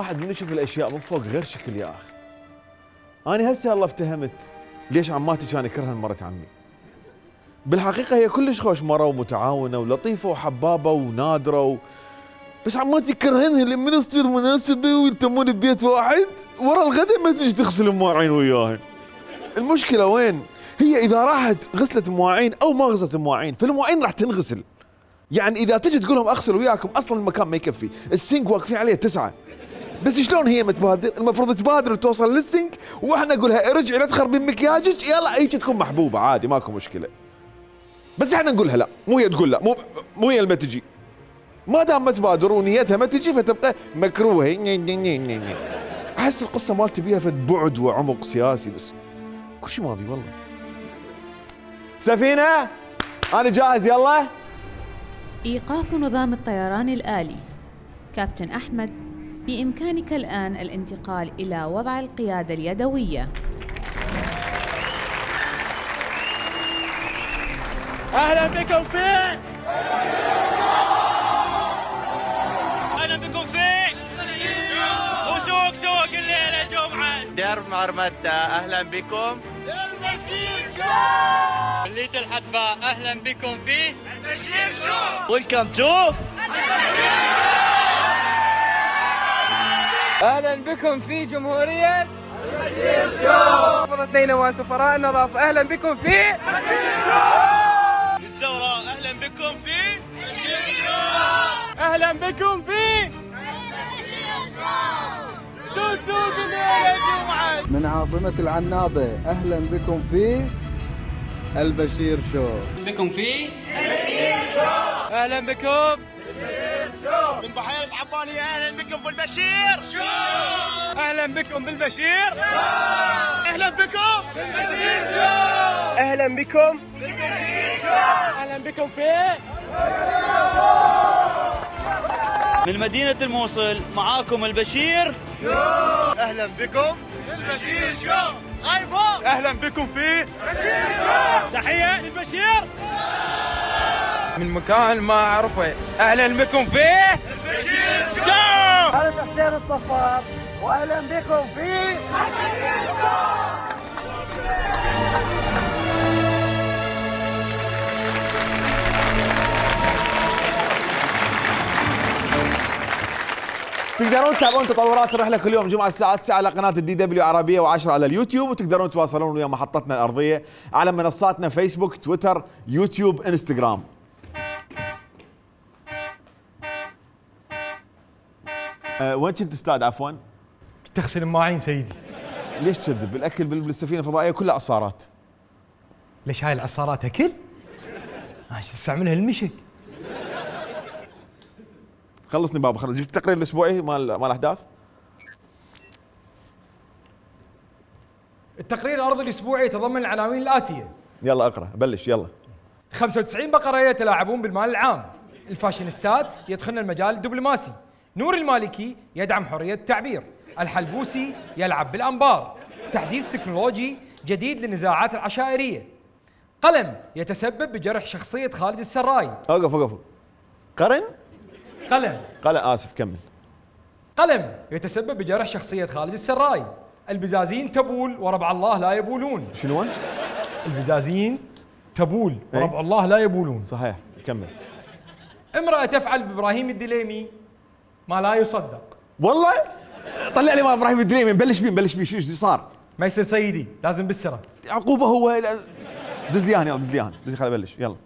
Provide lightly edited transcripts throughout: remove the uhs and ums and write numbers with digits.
الواحد من يشوف الاشياء من فوق غير شكل يا اخي. انا هسه الله افتهمت ليش عماتي كان يكرهن مرت عمي. بالحقيقه هي كلش خوش مره ومتعاونه ولطيفه وحبابه ونادره بس عماتي كرهنها لما تصير مناسبه ويلتمون ببيت واحد ورا الغداء ما تجي تغسل المواعين وياهن. المشكله وين؟ هي اذا راحت غسلت مواعين او ما غسلت مواعين فالمواعين راح تنغسل. يعني اذا تجي تقول لهم اغسل وياكم اصلا المكان ما يكفي، السنك واقفين عليه 9. بس شلون هي متبادر؟ المفروض تبادر وتوصل للسنك واحنا نقولها ارجعي لا تخربين مكياجك، يلا هيك تكون محبوبه عادي ماكو مشكله. بس احنا نقولها لا، مو هي تقول لا، مو هي اللي ما تجي. ما دام ما تبادر ونيتها ما تجي فتبقى مكروهه. احس القصه مالتي بيها فد بعد وعمق سياسي بس كل شيء ماضي والله. سفينه انا جاهز يلا. إيقاف نظام الطيران الآلي. كابتن أحمد، بإمكانك الآن الانتقال إلى وضع القيادة اليدوية. أهلا بكم في أهلا بكم في وسوق الليلة جمعة درب مرمتة. أهلا بكم البشير شو. كلية الحدبة. أهلا بكم في البشير شو. ويلكم تو. اهلا بكم في جمهورية البشير شو. اثنين وسفراء النظافة. اهلا بكم في البشير شو. الزوراء. أهلا بكم في البشير شو. اهلا بكم في سوق الليلة جمعة. من عاصمة العنابة. أهلا بكم في البشير شو. بكم في اهلا بكم. من بحيرة عبانية. أهلا بكم في البشير شو. اهلا بكم بالبشير. اهلا بكم بالبشير شو. اهلا بكم بالبشير شو. اهلا بكم في من مدينة الموصل. معاكم البشير. أهلا بكم البشير شو. غايبة. اهلا بكم في تحية للبشير من مكان ما اعرفه. اهلا بكم في البشير شو. أنا حسين الصفار وأهلا بكم في تقدرون تتابعون تطورات الرحله كل يوم جمعه الساعه 9 على قناه الدي دبليو عربيه و10 على اليوتيوب، وتقدرون تتواصلون ويا محطتنا الارضيه على منصاتنا فيسبوك، تويتر، يوتيوب، انستغرام. وين كنت استاذ عفوا؟ تغسل المواعين سيدي. ليش تكذب؟ الاكل بالسفينه الفضائيه كلها عصارات. ليش هاي العصارات اكل؟ انا استعملها المشك. خلصني بابا خلص. جبت التقرير الاسبوعي مال احداث. التقرير الارضي الاسبوعي يتضمن العناوين الاتيه. يلا اقرا بلش يلا. 95 بقرة يتلاعبون بالمال العام. الفاشينيستات يدخلن المجال الدبلوماسي. نور المالكي يدعم حرية التعبير. الحلبوسي يلعب بالأنبار. تحديث تكنولوجي جديد للنزاعات العشائرية. قلم يتسبب بجرح شخصية خالد السراي. اوقف. قرن قلم اسف كمل. قلم يتسبب بجرح شخصية خالد السراي. البزازين تبول وربع الله لا يبولون. شنو؟ البزازين تبول وربع الله لا يبولون. صحيح كمل. امرأة تفعل بإبراهيم الدليمي ما لا يصدق. والله طلع لي مال ابراهيم الدريمي. نبلش بيه شو صار؟ ما يصير سيدي، لازم بالسرة. عقوبه هو. دز لي اياها يلا دز خليني ابلش يلا.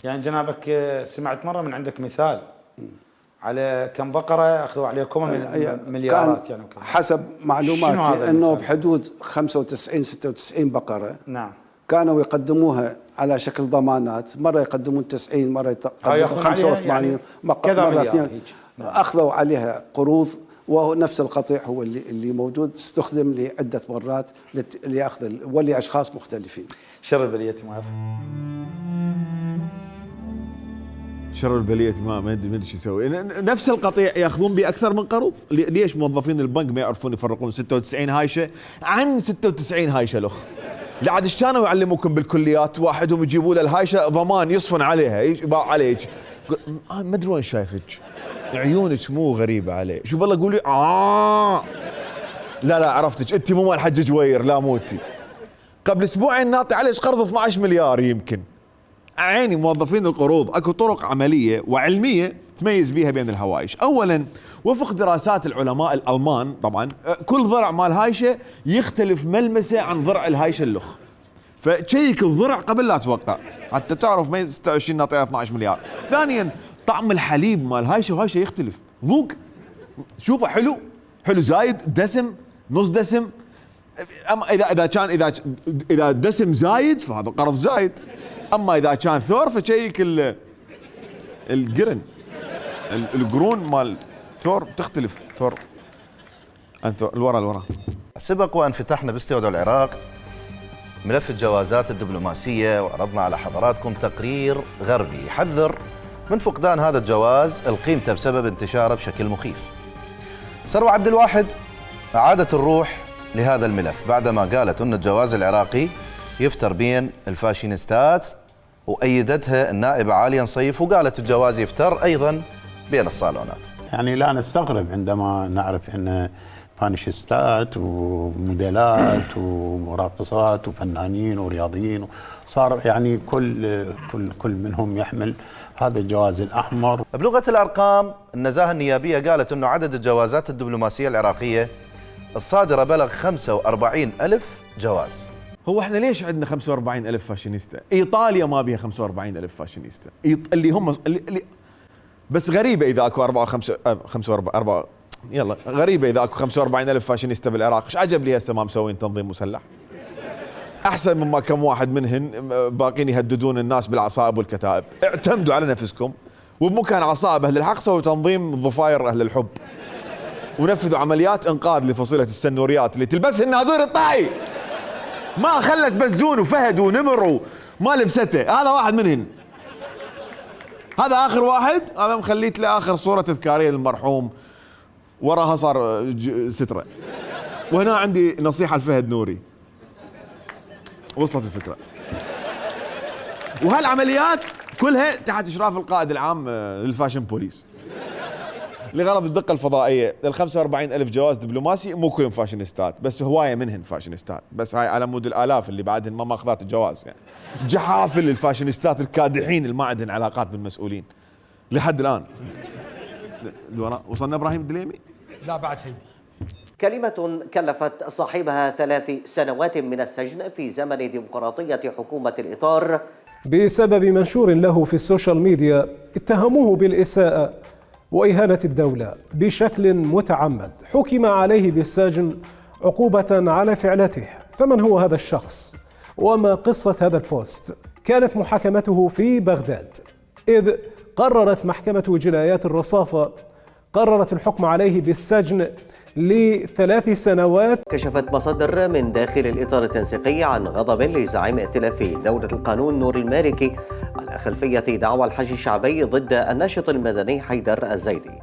يعني جنابك سمعت مرة من عندك مثال على كم بقرة أخذوا عليكم مليارات يعني وكذا. حسب معلوماتي أنه بحدود 95-96 بقرة. نعم. كانوا يقدموها على شكل ضمانات، مرة يقدمون 90، مرة يقدمون 85، يعني مرة 2. أخذوا عليها قروض، ونفس القطيع هو اللي موجود استخدم لعدة مرات لأخذ ولأشخاص مختلفين. شر البلية ما أعرف. شر البلية ما ادري شو يسوي. نفس القطيع ياخذون به اكثر من قروض. ليش موظفين البنك ما يعرفون يفرقون 96 هايشه عن 96 هايشه الاخ؟ لعد شانوا يعلموكم بالكليات واحدهم يجيبوا له الهايشه ضمان يصفن عليها يباع عليك. ما ادري وين شايفك، عيونك مو غريبه عليه. شو بالله قولي لا عرفتك، انت مو مال حج جوير، لا مو انت. قبل اسبوعين ناطي عليك قرض 12 مليار يمكن. عيني موظفين القروض اكو طرق عمليه وعلميه تميز بيها بين الهوائش. اولا وفق دراسات العلماء الالمان طبعا كل ضرع مال هايشه يختلف ملمسه عن ضرع الهايشه اللخ، فتشيك الضرع قبل لا توقع حتى تعرف ما 26 ناطيها 12 مليار. ثانيا طعم الحليب مال هايشه وهايشه يختلف، ذوق شوفه حلو زايد دسم نص دسم. اما اذا دسم زايد فهذا قرض زايد، اما اذا كان ثور فشيك القرون مال ثور تختلف. ثور عن ثور الورا. سبق وأن فتحنا باستوديو العراق ملف الجوازات الدبلوماسية وعرضنا على حضراتكم تقرير غربي يحذر من فقدان هذا الجواز القيمة بسبب انتشاره بشكل مخيف. سروة عبد الواحد أعادت الروح لهذا الملف بعدما قالت أن الجواز العراقي يفتر بين الفاشينيستات، وأيدتها النائبة عالية نصيف وقالت الجواز يفتر أيضا بين الصالونات. يعني لا نستغرب عندما نعرف أن فانشستات وموديلات ومراقصات وفنانين ورياضيين صار يعني كل منهم يحمل هذا الجواز الأحمر. بلغة الأرقام النزاهة النيابية قالت أنه عدد الجوازات الدبلوماسية العراقية الصادرة بلغ 45,000 جواز. هو احنا ليش عندنا 45,000 فاشينيستا؟ ايطاليا ما بيها 45,000 فاشينيستا، اللي هم بس غريبه اذا اكو 4 يلا غريبه اذا اكو 45,000 فاشينيستا بالعراق. ايش عجب لي هسه ما مسوين تنظيم مسلح؟ احسن مما كم واحد منهن باقين يهددون الناس بالعصائب والكتائب. اعتمدوا على نفسكم، وبمكان عصائب اهل الحق سووا تنظيم ضفاير اهل الحب، ونفذوا عمليات انقاذ لفصيله السنوريات اللي تلبسهن ناظور الطائي، ما خلت بزون وفهد ونمر وما لبسته. هذا واحد منهن، هذا اخر واحد، هذا مخليت له اخر صوره تذكاريه للمرحوم وراها صار ستره. وهنا عندي نصيحه لفهد نوري، وصلت الفكره. وهالعمليات كلها تحت اشراف القائد العام للفاشن بوليس لغرض الدقه الفضائيه. ال 45,000 جواز دبلوماسي مو كلهم فاشينيستات، بس هوايه منهن فاشينيستات، بس هاي على مود الالاف اللي بعدهن ما ماخذات الجواز. يعني جحافل الفاشينيستات الكادحين اللي ما عندهن علاقات بالمسؤولين لحد الان. وصلنا ابراهيم الدليمي؟ لا بعد سيدي. كلمة كلفت صاحبها 3 سنوات من السجن في زمن ديمقراطية حكومة الإطار بسبب منشور له في السوشيال ميديا اتهموه بالإساءة وإهانة الدولة بشكل متعمد. حكم عليه بالسجن عقوبة على فعلته. فمن هو هذا الشخص؟ وما قصة هذا البوست؟ كانت محاكمته في بغداد، إذ قررت محكمة جنايات الرصافة قررت الحكم عليه بالسجن ل3 سنوات. كشفت مصادر من داخل الإطار التنسيقي عن غضب لزعيم ائتلاف دولة القانون نور المالكي على خلفية دعوى الحج الشعبي ضد الناشط المدني حيدر الزيدي.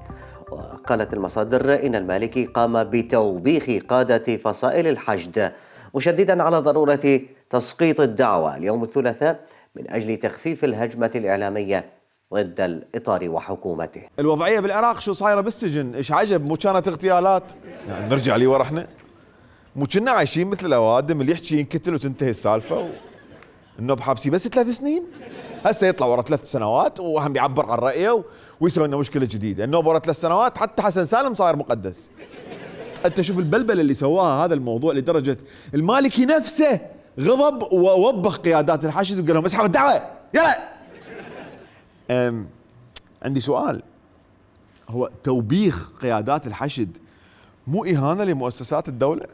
وقالت المصادر إن المالكي قام بتوبيخ قادة فصائل الحشد، مشددا على ضرورة تسقيط الدعوى اليوم الثلاثاء من أجل تخفيف الهجمة الإعلامية ضد الإطار وحكومته. الوضعية بالعراق شو صايرة بالسجن؟ ايش عجب؟ مو كانت اغتيالات؟ يعني نرجع لي ورا احنا؟ مو كنا عايشين مثل الاوادم اللي يحكي ينقتل وتنتهي السالفة النوب حابسي بس 3 سنين؟ هسه يطلع ورا 3 سنوات وهم يعبر عن رأيه ويسوي لنا مشكلة جديدة. النوب ورا 3 سنوات حتى حسن سالم صاير مقدس. انت شوف البلبلة اللي سواها هذا الموضوع لدرجة المالكي نفسه غضب ووبخ قيادات الحشد وقال لهم اسحبوا الدعوة يلا. عندي سؤال، هو توبيخ قيادات الحشد مو إهانة لمؤسسات الدولة؟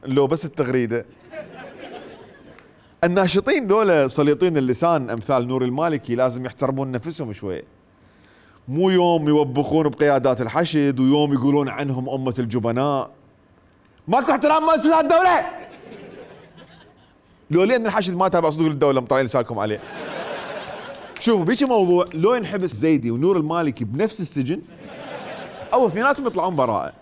لو بس التغريدة الناشطين دولة سليطين اللسان أمثال نور المالكي لازم يحترمون نفسهم شوية، مو يوم يوبخون بقيادات الحشد ويوم يقولون عنهم أمة الجبناء. ماكو احترام مؤسسات الدولة. لو لأن الحشد ما تابع صدق للدولة مطلعين لسانكم عليه. شوفوا بيجي موضوع لو ينحبس زيدي ونور المالكي بنفس السجن او اثنيناتهم يطلعون براءة،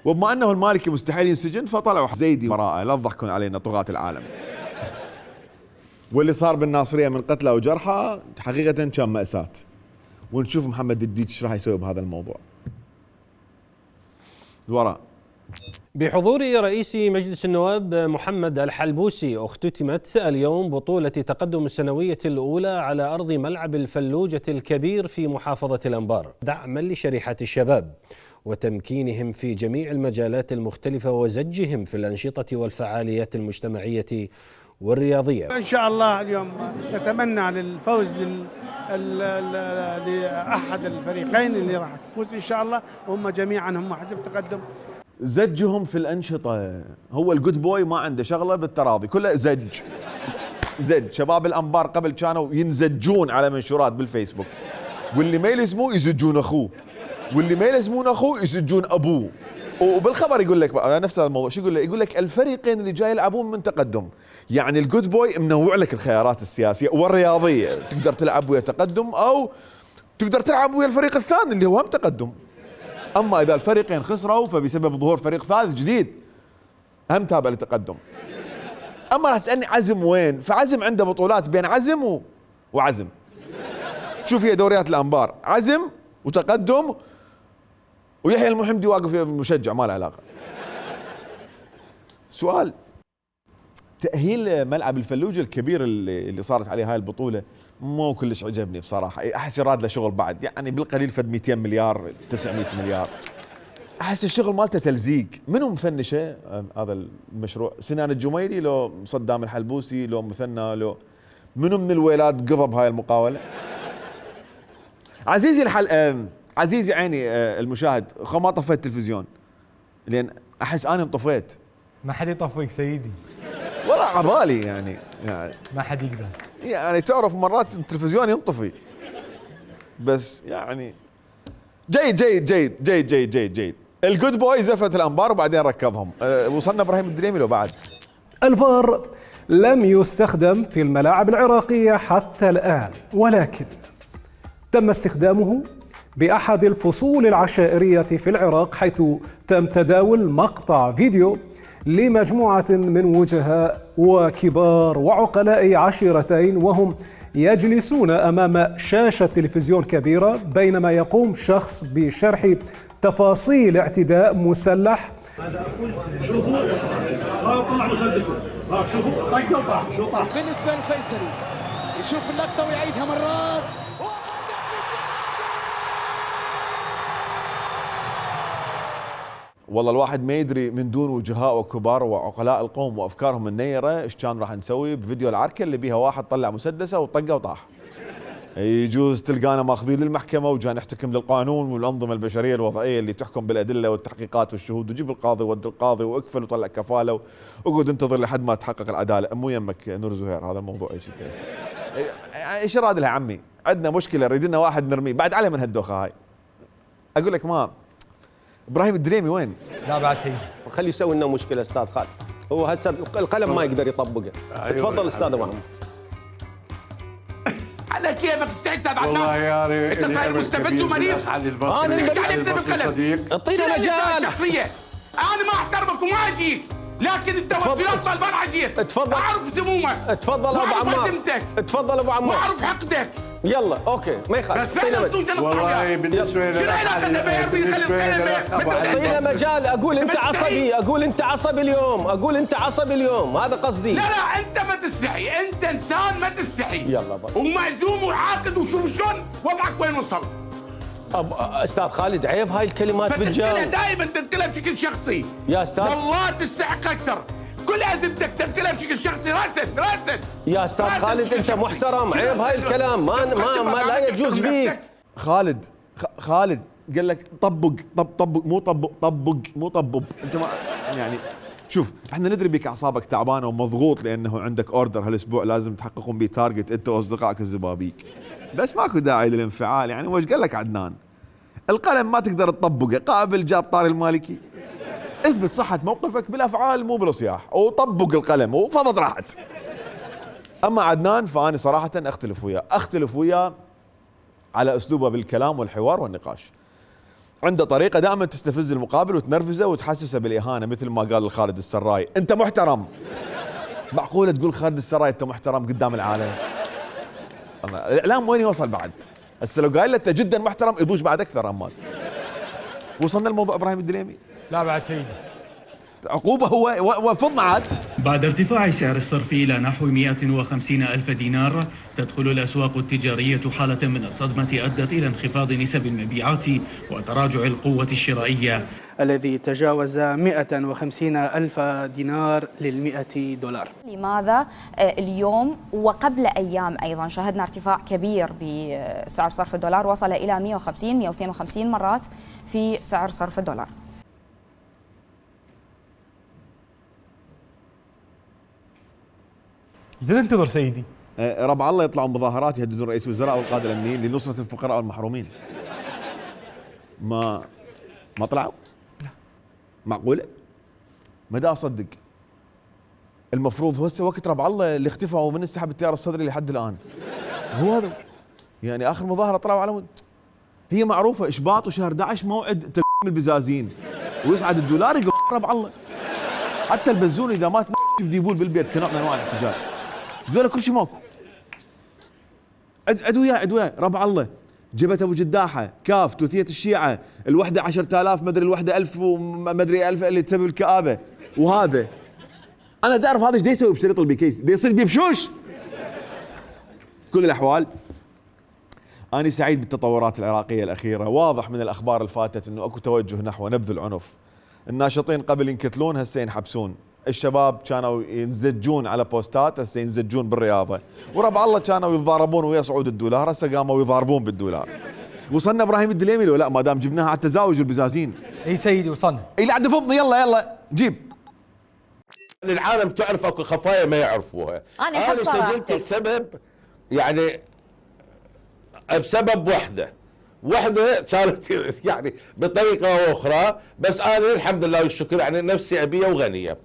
وبما انه المالكي مستحيل ينسجن فطلعوا زيدي براءة. لا تضحكون علينا طغاة العالم. واللي صار بالناصريه من قتلى وجرحى حقيقه كان ماساه. ونشوف محمد الديك ايش راح يسوي بهذا الموضوع. الوراء. بحضور رئيس مجلس النواب محمد الحلبوسي اختتمت اليوم بطولة تقدم السنوية الأولى على أرض ملعب الفلوجة الكبير في محافظة الأنبار، دعما لشريحة الشباب وتمكينهم في جميع المجالات المختلفة وزجهم في الأنشطة والفعاليات المجتمعية والرياضية. إن شاء الله اليوم نتمنى للفوز لأحد الفريقين اللي راح تفوز إن شاء الله، وهم جميعا هم حسب تقدم. زجهم في الأنشطة. هو الجود بوي ما عنده شغلة بالتراضي، كله زج. شباب الأنبار قبل كانوا ينزجون على منشورات بالفيسبوك، واللي ما يلزموه يزجون أخوه، واللي ما يلزمون أخوه يزجون أبوه. وبالخبر يقول لك بقى نفس الموضوع. شو يقول لك؟ يقول لك الفريقين اللي جاي يلعبون من تقدم. يعني الجود بوي منوع لك الخيارات السياسية والرياضية، تقدر تلعب ويا تقدم أو تقدر تلعب ويا الفريق الثاني اللي هو هم تقدم. أما إذا الفريقين خسروا فبسبب ظهور فريق ثالث جديد هم تابع لتقدم. أما راح تسألني عزم وين؟ فعزم عنده بطولات بين عزم وعزم. شوف هي دوريات الأنبار عزم وتقدم، ويحيى المحمدي واقف مشجع ما له علاقة. سؤال: تأهيل ملعب الفلوجة الكبير اللي صارت عليه هاي البطولة مو كلش عجبني بصراحة. أحس يراد له شغل بعد، يعني بالقليل فد 200 مليار 900 مليار. أحس الشغل مالته تلزيق. منو مفنشه هذا المشروع؟ سنان الجميلي لو صدام الحلبوسي لو مثنى لو منو من الويلات قضب هاي المقاولة؟ عزيزي عيني المشاهد، خو ما طفيت التلفزيون لأن أحس أنا انطفيت. ما حد يطفيك سيدي والله عبالي يعني ما حد يقدر. يعني تعرف مرات التلفزيون ينطفي بس يعني جيد جيد جيد جيد جيد جيد جيد. الجود بوي زفت الأنبار وبعدين ركبهم. وصلنا إبراهيم الدريمي لو بعد. الفار لم يستخدم في الملاعب العراقية حتى الآن، ولكن تم استخدامه بأحد الفصول العشائرية في العراق، حيث تم تداول مقطع فيديو لمجموعة من وجهاء وكبار وعقلاء عشيرتين وهم يجلسون أمام شاشة تلفزيون كبيرة بينما يقوم شخص بشرح تفاصيل اعتداء مسلح. شوفوا طلع مسدسه، شوفوا طق شو طاح. بالنسبة للفيصلي يشوف اللقطة ويعيدها مرات. والله الواحد ما يدري من دون وجهاء وكبار وعقلاء القوم وافكارهم النيره ايش كان راح نسوي بفيديو العركه اللي بيها واحد طلع مسدسه وطقه وطاح. يجوز تلقانا ماخذين للمحكمه وجاي نحتكم للقانون والانظمه البشريه الوضعيه اللي تحكم بالادله والتحقيقات والشهود، وجيب القاضي ود القاضي واكفل وطلع كفاله واقعد انتظر لحد ما تحقق العداله. مو يمك نور زهير هذا الموضوع ايش راد لها عمي؟ عندنا مشكله نريد لنا واحد نرميه بعد عليه من هالدوخه هاي. اقول لك ما ابراهيم الدريمي وين؟ لا بعد سيدي خليه يسوي لنا مشكله استاذ خالد. هو هسه القلم ما يقدر يطبقه. تفضل استاذ محمد. على كيفك استعد استاذ عدنان. والله يا انت صاير مستفز ومريض. انا اللي عليك بالقلم. اعطينا مجال. شخصيه انا ما احترمك وما اجيك، لكن انت وفيات البارحه جيت. تفضل. اعرف سمومك. تفضل ابو عمار. تفضل ابو عمار. واعرف حقدك. يلا اوكي ما يخالف. والله بالنسبه لي اعطينا مجال. اقول انت عصبي، اقول انت عصبي اليوم، اقول انت عصبي اليوم، هذا قصدي. لا انت ما تستحي، انت انسان ما تستحي. يلا بقى. ومعزوم وعاقد وشوف شلون وضعك وين وصل. استاذ خالد عيب هاي الكلمات بالجو. دائما تنقلها بشكل شخصي يا استاذ. والله تستحق اكثر. كل ازمتك تنقلها بشكل شخصي. راسل يا استاذ خالد انت محترم. عيب هاي الكلام ما لا يجوز بيك. خالد قال لك طبق مو طبق انت ما يعني شوف احنا ندري بك اعصابك تعبانه ومضغوط لانه عندك اوردر هالاسبوع لازم تحققون بيه تارجت انت واصدقائك الزبابيك، بس ماكو داعي للانفعال. يعني وش قال لك عدنان؟ القلم ما تقدر تطبقه، قابل جاب طاري المالكي. اثبت صحة موقفك بالافعال مو بالصياح، وطبق القلم وفضت راحت. اما عدنان فاني صراحة اختلف وياه على اسلوبه بالكلام والحوار والنقاش. عنده طريقة دائما تستفز المقابل وتنرفزه وتحسسه بالاهانة، مثل ما قال لخالد السراي انت محترم. معقوله تقول خالد السراي انت محترم قدام العالم؟ الاعلام وين يوصل بعد؟ هسه لو قايل له انت جدا محترم يضوج بعد اكثر. امال وصلنا لموضوع ابراهيم الدليمي؟ لا بعد سيدي، عقوبه هو وفضنا عاد. بعد ارتفاع سعر الصرف إلى نحو 150 ألف دينار، تدخل الأسواق التجارية حالة من الصدمة أدت إلى انخفاض نسب المبيعات وتراجع القوة الشرائية الذي تجاوز 150 ألف دينار $100. لماذا اليوم وقبل أيام أيضا شهدنا ارتفاع كبير بسعر صرف الدولار، وصل إلى 150 مرات في سعر صرف الدولار؟ جد انتظر سيدي. ربع الله يطلعوا مظاهرات يهددون رئيس الوزراء والقادة الأمنيين لنصرة الفقراء والمحرومين. ما طلعوا؟ معقولة؟ مدى أصدق؟ المفروض هسه وقت ربع الله اللي اختفوا من السحب التيار الصدري لحد الآن. هو هذا يعني آخر مظاهرة طلعوا على هي معروفة إشباط وشهر 11 موعد تقييم البزازين ويصعد الدولار يقول ربع الله. حتى البزون إذا مات بدي يبول بالبيت كنوع من أنواع الاحتجاج. ذولا كل شيء ماكو. عدويا ربع الله جبهة ابو جداحه كاف توثية الشيعة الوحدة 10,000 مدري الوحدة 1000 ومدري 1000 اللي تسبب الكآبة. وهذا انا تعرف هذا ايش دا يسوي بشريط البيكيس؟ دا يصير بيبشوش. كل الاحوال انا سعيد بالتطورات العراقية الأخيرة. واضح من الأخبار الفاتت انه اكو توجه نحو نبذ العنف. الناشطين قبل ينكتلون هسه ينحبسون. الشباب كانوا ينزجون على بوستات هسه ينزجون بالرياضه. وربع الله كانوا يتضاربون ويا صعود الدولار هسه قاموا يضاربون بالدولار. وصلنا ابراهيم الدليمي لو لا؟ ما دام جبناها على التزاوج والبزازين. اي سيدي وصلنا. اي لا دفضني يلا جيب. العالم تعرف اكو خفايا ما يعرفوها. انا سجلت السبب يعني بسبب وحده كانت يعني بطريقه اخرى، بس انا الحمد لله والشكر يعني نفسي ابيه وغنيه.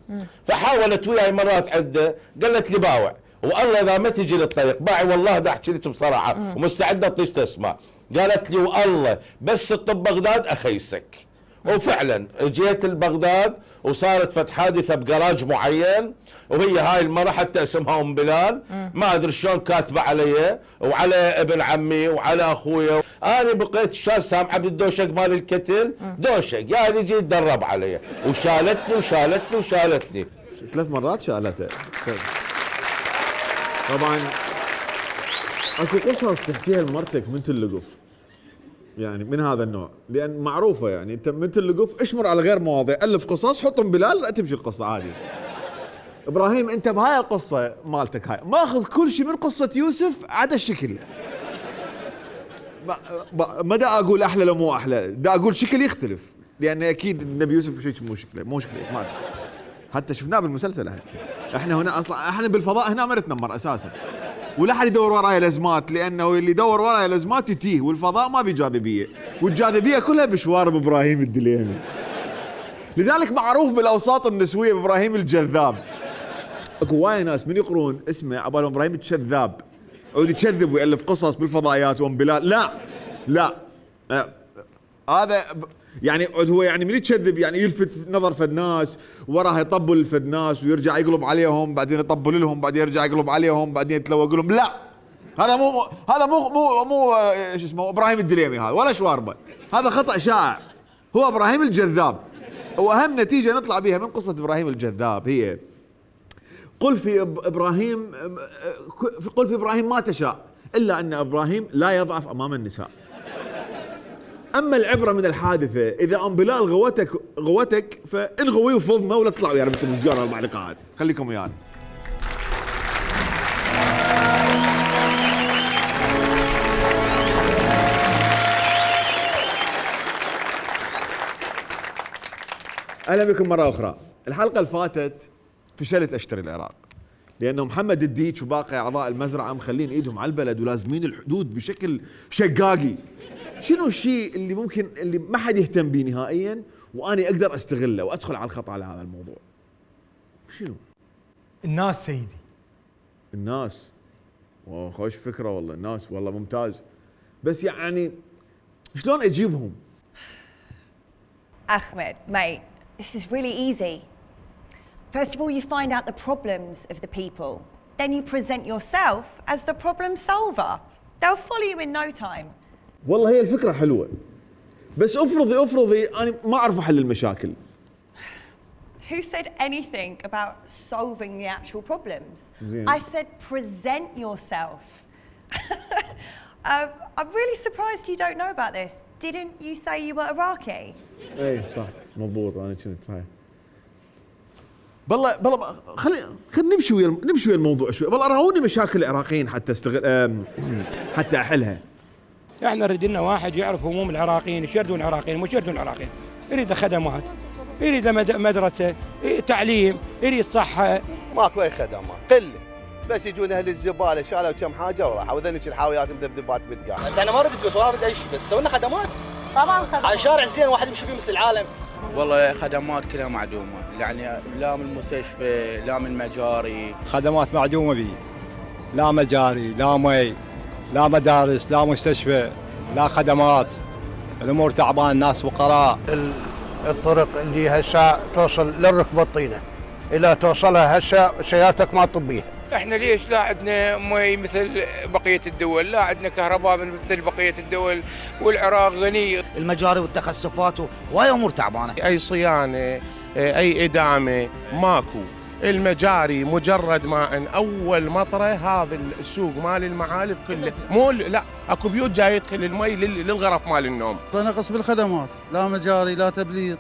فحاولت وياي مرات عده قالت لي باوع والله اذا ما تجي للطريق باعي والله دا احكي لك بصراحه ومستعده اطيش تسمع. قالت لي والله بس تطب بغداد اخيسك. وفعلا جيت لبغداد وصارت فتح حادثه بجراج معين، وهي هاي المرة حتى اسمها ام بلال ما ادري شلون كاتبه علي وعلى ابن عمي وعلى اخويا. انا بقيت شال سامعه بالدوشق مال الكتل دوشق يعني يجي يتدرب علي وشالتني 3 مرات شالته. طبعا اكو قصص تحكيها لمرتك من تلقف يعني من هذا النوع، لان معروفه يعني انت من تلقف اشمر على غير مواضيع، الف قصص حطهم بلال لا تمشي القصه عادي. ابراهيم انت بهاي القصه مالتك هاي ماخذ كل شيء من قصه يوسف عدا الشكل. ما دا اقول احلى لو مو احلى، دا اقول شكل يختلف، لان اكيد النبي يوسف شيء مو شكله ما أدري. حتى شفناه بالمسلسل هاي. احنا هنا اصلا احنا بالفضاء هنا ما نتنمر اساسا، ولا حد يدور وراي الازمات، لانه اللي يدور وراي الازمات يتيه، والفضاء ما بجاذبيه، والجاذبيه كلها بشوارب ابراهيم الدليمي. لذلك معروف بالاوساط النسويه بابراهيم الجذاب. اكو وايد ناس من يقرون اسمه عبالهم ابراهيم الكذاب، عود يكذب ويالف قصص بالفضائيات وام بلال. لا هذا يعني هو يعني من يكذب يعني يلفت نظر فد ناس وراها يطبل فد ناس ويرجع يقلب عليهم، بعدين يطبل لهم، بعدين يرجع يقلب عليهم، بعدين يتلوق لهم. لا هذا مو شو اسمه ابراهيم الدليمي هذا ولا شواربه، هذا خطأ شائع. هو ابراهيم الجذاب. واهم نتيجه نطلع بها من قصه ابراهيم الجذاب هي قل في ابراهيم ما تشاء الا ان ابراهيم لا يضعف امام النساء. اما العبره من الحادثه اذا ام بلال غوتك فانغوي وفضنا ولا تطلعوا يعني بالتلفزيون ولا المعلقات، خليكم ويانا. اهلا بكم مره اخرى. الحلقه اللي فاتت فشلت اشتري العراق لانه محمد الديك وباقي اعضاء المزرعه مخلين ايدهم على البلد ولازمين الحدود بشكل شقاقي. شنو الشيء اللي ممكن اللي ما حد يهتم به نهائيا واني اقدر استغله وادخل على الخط على هذا الموضوع؟ شنو؟ الناس سيدي. الناس خوش فكره والله. الناس والله ممتاز، بس يعني شلون اجيبهم؟ Ahmed, mate, this is really easy. First of all, you find out the problems of the people. Then you present yourself as the problem solver. They'll follow you in no time. والله هي الفكرة حلوة، بس افرضي أنا ما أعرف أحل المشاكل. Who said anything about solving the actual problems? زين. I said present yourself. I'm really surprised you don't know about this. Didn't you say you were Iraqi? اي صح مضبوط انا كنت صحيح. بالله خلينا نمشي ويا الموضوع شوي. والله راوني مشاكل العراقيين حتى احلها. احنا نريد لنا واحد يعرف هموم العراقيين، ايش يردون العراقيين، مش يردون العراقيين. يريد خدمات، يريد مدرسه، تعليم، يريد صحه. ماكو اي خدمات، قله. بس يجون اهل الزباله شالوا كم حاجه وراحوا، وذنك الحاويات مذبذبات بالقاع. بس انا ما اريد فلوس ولا اريد اي شيء، بس سوينا خدمات. طبعا خدمات. على شارع زين واحد يمشي فيه مثل العالم. والله خدمات كلها معدومه، يعني لا من المستشفى لا من مجاري. خدمات معدومه بي. لا مجاري، لا مي، لا مدارس، لا مستشفى، لا خدمات. الامور تعبان، الناس فقراء. الطرق اللي هسه توصل للركبه الطينه، اذا توصلها هسه سيارتك ما تطبيها. احنا ليش لا عندنا مي مثل بقيه الدول، لا عندنا كهرباء مثل بقيه الدول، والعراق غني. المجاري والتخسفات وهاي امور تعبانه. اي صيانه اي ادامه ماكو. المجاري مجرد ماء، اول مطره هذا السوق مال المعالف كله مو لا اكو بيوت جاي يدخل المي للغرف مال النوم. نقص بالخدمات، لا مجاري لا تبليط،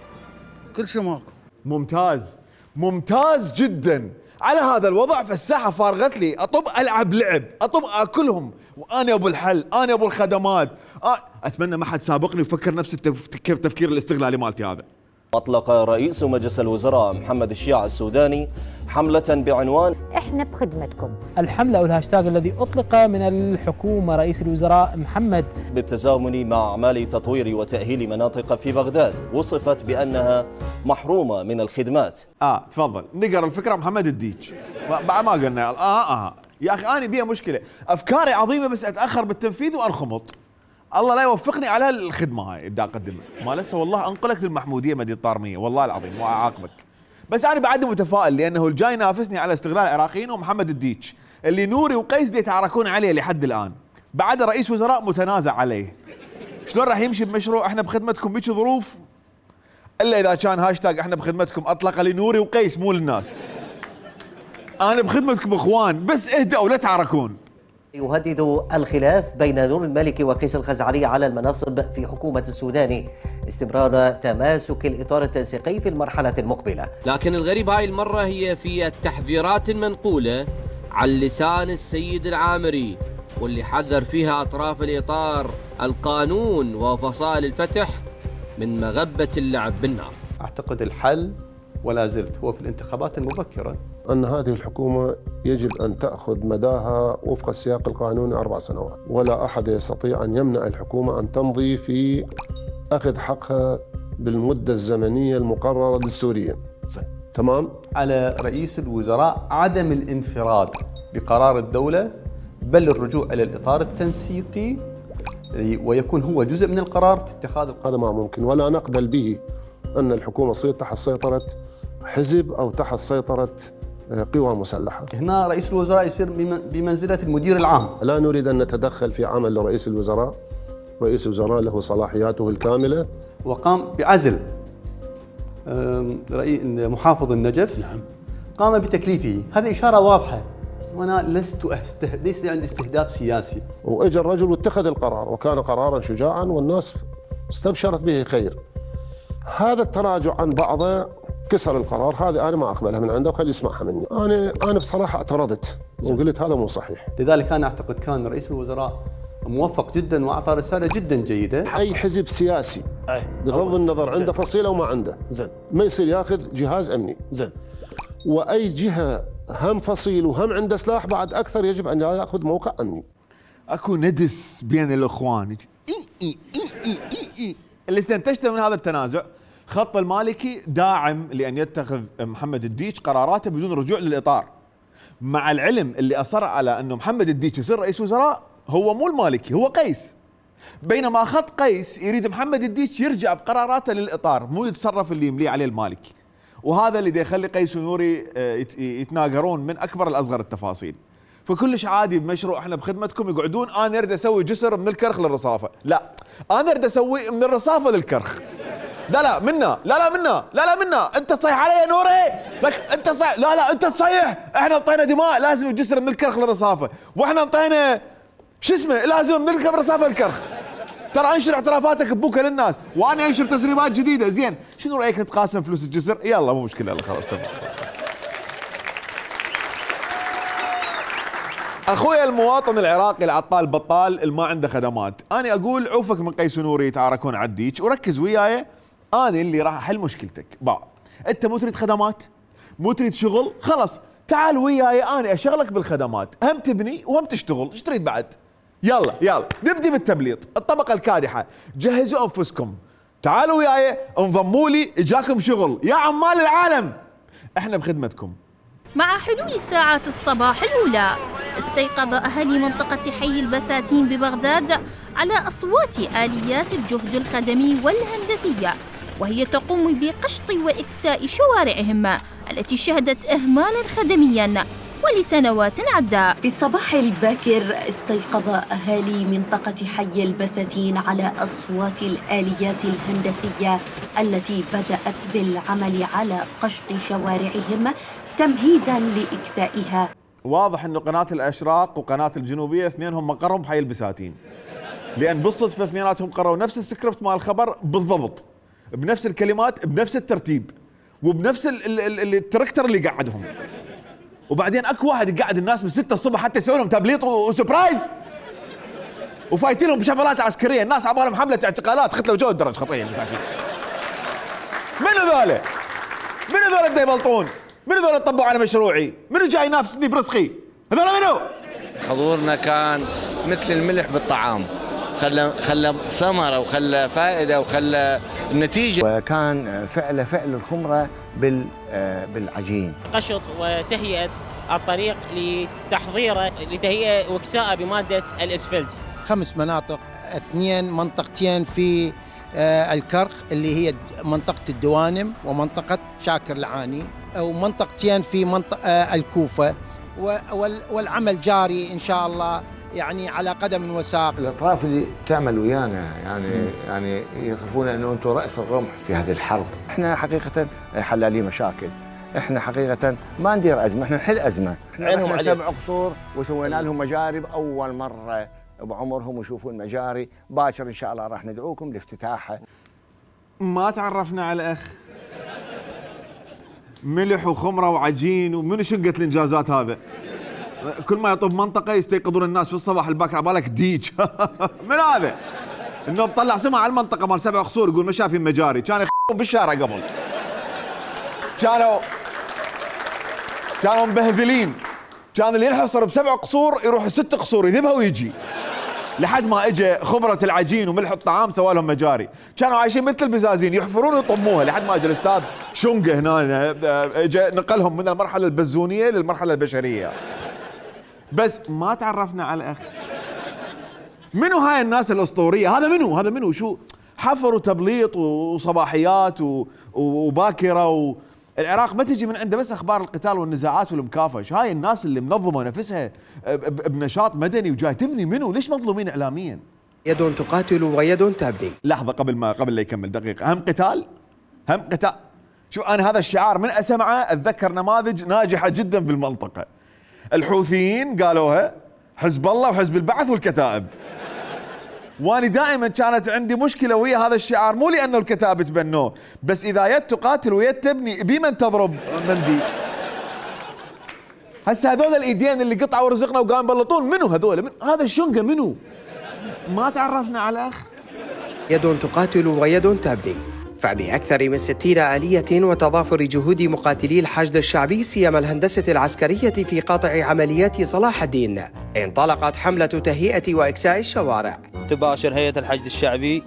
كل شيء ماكو. ممتاز جدا. على هذا الوضع فالساحه فارغت لي، اطب العب لعب، اطب اكلهم، وانا ابو الحل، انا ابو الخدمات. اتمنى ما حد سابقني وفكر نفس كيف تفكير الاستغلالي مالتي هذا. أطلق رئيس مجلس الوزراء محمد الشيع السوداني حملة بعنوان احنا بخدمتكم. الحملة أو الهاشتاج الذي أطلق من الحكومة رئيس الوزراء محمد بالتزامن مع أعمال تطوير وتأهيل مناطق في بغداد وصفت بأنها محرومة من الخدمات. تفضل نقرأ الفكرة محمد الديج. بعد ما قلنا يا أخي أنا بيها مشكلة، أفكاري عظيمة بس أتأخر بالتنفيذ وأنخمط. الله لا يوفقني على الخدمه هاي اللي اقدمها، ما لسه والله انقلك للمحموديه مدينه طارميه والله العظيم واعاقبك. بس انا بعد متفائل لانه الجاي ينافسني على استغلال العراقيين ومحمد الديش اللي نوري وقيس دي يتعاركون عليه لحد الان. بعد رئيس وزراء متنازع عليه. شلون راح يمشي بمشروع احنا بخدمتكم بيك ظروف؟ الا اذا كان هاشتاج احنا بخدمتكم اطلق لنوري وقيس مو للناس. انا بخدمتكم اخوان بس اهدأوا لا تعاركون. يهدد الخلاف بين نور المالكي وقيس الخزعلي على المناصب في حكومة السودان استمرار تماسك الإطار التنسيقي في المرحلة المقبلة. لكن الغريب هاي المرة هي في التحذيرات المنقولة عن لسان السيد العامري واللي حذر فيها أطراف الإطار القانون وفصائل الفتح من مغبة اللعب بالنار. أعتقد الحل ولا زلت هو في الانتخابات المبكرة، أن هذه الحكومة يجب أن تأخذ مداها وفق السياق القانوني 4 سنوات، ولا أحد يستطيع أن يمنع الحكومة أن تمضي في أخذ حقها بالمدة الزمنية المقررة دستوريا. تمام؟ على رئيس الوزراء عدم الانفراد بقرار الدولة بل الرجوع إلى الإطار التنسيقي ويكون هو جزء من القرار في اتخاذ هذا ما ممكن، ولا نقبل به أن الحكومة تصير تحت سيطرة حزب أو تحت سيطرة قوى مسلحة. هنا رئيس الوزراء يصير بمنزلة المدير العام. لا نريد أن نتدخل في عمل رئيس الوزراء. رئيس الوزراء له صلاحياته الكاملة. وقام بعزل محافظ النجف. نعم. قام بتكليفه، هذه إشارة واضحة وأنا ليس عندي استهداف سياسي. وإجا الرجل واتخذ القرار وكان قرارا شجاعا والناس استبشرت به خير. هذا التراجع عن بعضه كسر القرار، هذه أنا ما أقبلها من عنده وخلي يسمعها مني. أنا بصراحة اعترضت وقلت هذا مو صحيح. لذلك أنا أعتقد كان رئيس الوزراء موفق جدا وأعطى رسالة جدا جيدة. أي حزب سياسي بغض النظر عنده فصيلة وما عنده ما يصير ياخذ جهاز أمني. وأي جهة هم فصيل وهم عنده سلاح بعد أكثر يجب أن ياخذ موقع أمني. أكو ندس بين الإخوان اللي استنتجته من هذا التنازع. خط المالكي داعم لأن يتخذ محمد الديش قراراته بدون رجوع للإطار، مع العلم اللي أصر على أنه محمد الديش يصير رئيس وزراء هو مو المالكي هو قيس، بينما خط قيس يريد محمد الديش يرجع بقراراته للإطار مو يتصرف اللي يمليه عليه المالكي. وهذا اللي يخلي قيس ونوري يتناقرون من اكبر لاصغر التفاصيل. فكلش عادي بمشروع احنا بخدمتكم يقعدون انا اريد اسوي جسر من الكرخ للرصافه، لا انا اريد اسوي من الرصافه للكرخ. لا منا، لا منا، انت تصيح علي يا نوري، لك انت صيح، لا انت تصيح، احنا انطينا دماء لازم الجسر من الكرخ للرصافه، واحنا انطينا شو اسمه لازم من الرصافه للكرخ. ترى انشر اعترافاتك ببوكه للناس، وانا انشر تسريبات جديده. زين شنو رايك نتقاسم فلوس الجسر؟ يلا مو مشكله، يلا خلاص تمام. اخويا المواطن العراقي العطال بطال اللي ما عنده خدمات، انا اقول عوفك من قيس ونوري يتعاركون عديك وركز وياي، انا اللي راح احل مشكلتك. انت مو تريد خدمات؟ مو تريد شغل؟ خلاص تعال وياي انا اشغلك بالخدمات، هم تبني وهم تشتغل، ايش تريد بعد؟ يلا نبدي بالتبليط، الطبقه الكادحه، جهزوا انفسكم، تعالوا وياي انضموا لي، اجاكم شغل يا عمال العالم، احنا بخدمتكم. مع حلول ساعات الصباح الأولى استيقظ أهالي منطقة حي البساتين ببغداد على أصوات آليات الجهد الخدمي والهندسية، وهي تقوم بقشط وإكساء شوارعهم التي شهدت إهمالاً خدمياً ولسنوات عدة. في الصباح الباكر استيقظ أهالي منطقة حي البساتين على أصوات الآليات الهندسية التي بدأت بالعمل على قشط شوارعهم تمهيداً لإكسائها. واضح انه قناة الاشراق وقناة الجنوبية اثنينهم مقرهم بحي البساتين، لان بالصدفة اثنيناتهم قرأوا نفس السكريبت مال الخبر بالضبط، بنفس الكلمات، بنفس الترتيب، وبنفس التركتر اللي قعدهم. وبعدين اكو واحد يقعد الناس من 6 الصبح حتى يسوي لهم تبليط وسبرايز، وفايتين لهم بشغلات عسكرية، الناس عبالهم حملة اعتقالات ختلوا جو الدرج خطية مساكين. من هذول اللي يبلطون؟ من هذول طبوا على مشروعي؟ منو جاي ينافسني برزقي؟ هذول منو؟ حضورنا كان مثل الملح بالطعام، خلى ثمره وخلى فائده وخلى نتيجه. وكان فعل الخمره بالعجين، قشط وتهيئه الطريق لتحضيره لتهيئه واكساءه بماده الاسفلت. 5 مناطق، 2 منطقتين في الكرخ اللي هي منطقه الدوانم ومنطقه شاكر العاني، ومنطقتين في منطقة الكوفة، والعمل جاري إن شاء الله يعني على قدم وساق. الأطراف اللي تعمل ويانا يعني يصفون أنه أنتم رأس الرمح في هذه الحرب. إحنا حقيقة حلالي مشاكل، إحنا حقيقة ما ندير أزمة، إحنا نحل أزمة. إحنا 7 قصور وسوينا لهم مجاري أول مرة بعمرهم ويشوفون مجاري، باكر إن شاء الله راح ندعوكم لافتتاحها. ما تعرفنا على أخ ملح وخمره وعجين، ومن شقة الانجازات هذا؟ كل ما يطب منطقه يستيقظون الناس في الصباح الباكر عبالك ديج. من هذا؟ انه بطلع سمع على المنطقه مال 7 قصور يقول ما شايفين مجاري، كانوا يخون بالشارع قبل، كانوا مبهذلين، كان اللي ينحصر ب7 قصور يروح 6 قصور يذبها ويجي، لحد ما اجى خبرة العجين وملح الطعام سوى لهم مجاري، كانوا عايشين مثل البزازين يحفرون ويطموها، لحد ما اجى الاستاذ شنقه هنا اجى نقلهم من المرحلة البزونية للمرحلة البشرية. بس ما تعرفنا على الاخ. منو هاي الناس الاسطورية؟ هذا منو شو حفر وتبليط وصباحيات وباكرة العراق ما تجي من عنده بس اخبار القتال والنزاعات والمكافش، هاي الناس اللي منظمه نفسها بنشاط مدني وجاي تبني، منو ليش مظلومين اعلاميا؟ يد تقاتل ويد تبني. لحظه قبل لا يكمل دقيقه، هم قتال. شوف انا هذا الشعار من اسمعه اتذكر نماذج ناجحه جدا بالمنطقه. الحوثيين قالوها، حزب الله وحزب البعث والكتائب. واني دائما كانت عندي مشكله ويا هذا الشعار، مو لانه الكتائب تبنوه، بس اذا يد تقاتل ويد تبني بمن تضرب مندي. هسه هذول الايدين اللي قطعوا رزقنا وقاموا يبلطون منو هذول؟ هذا الشنقه منو؟ ما تعرفنا على الاخ. يد تقاتل ويد تبني. فبأكثر من 60 آلية وتضافر جهود مقاتلي الحشد الشعبي سيما الهندسة العسكرية في قاطع عمليات صلاح الدين، انطلقت حملة تهيئة وإكساء الشوارع. تباشر هيئة الحشد الشعبي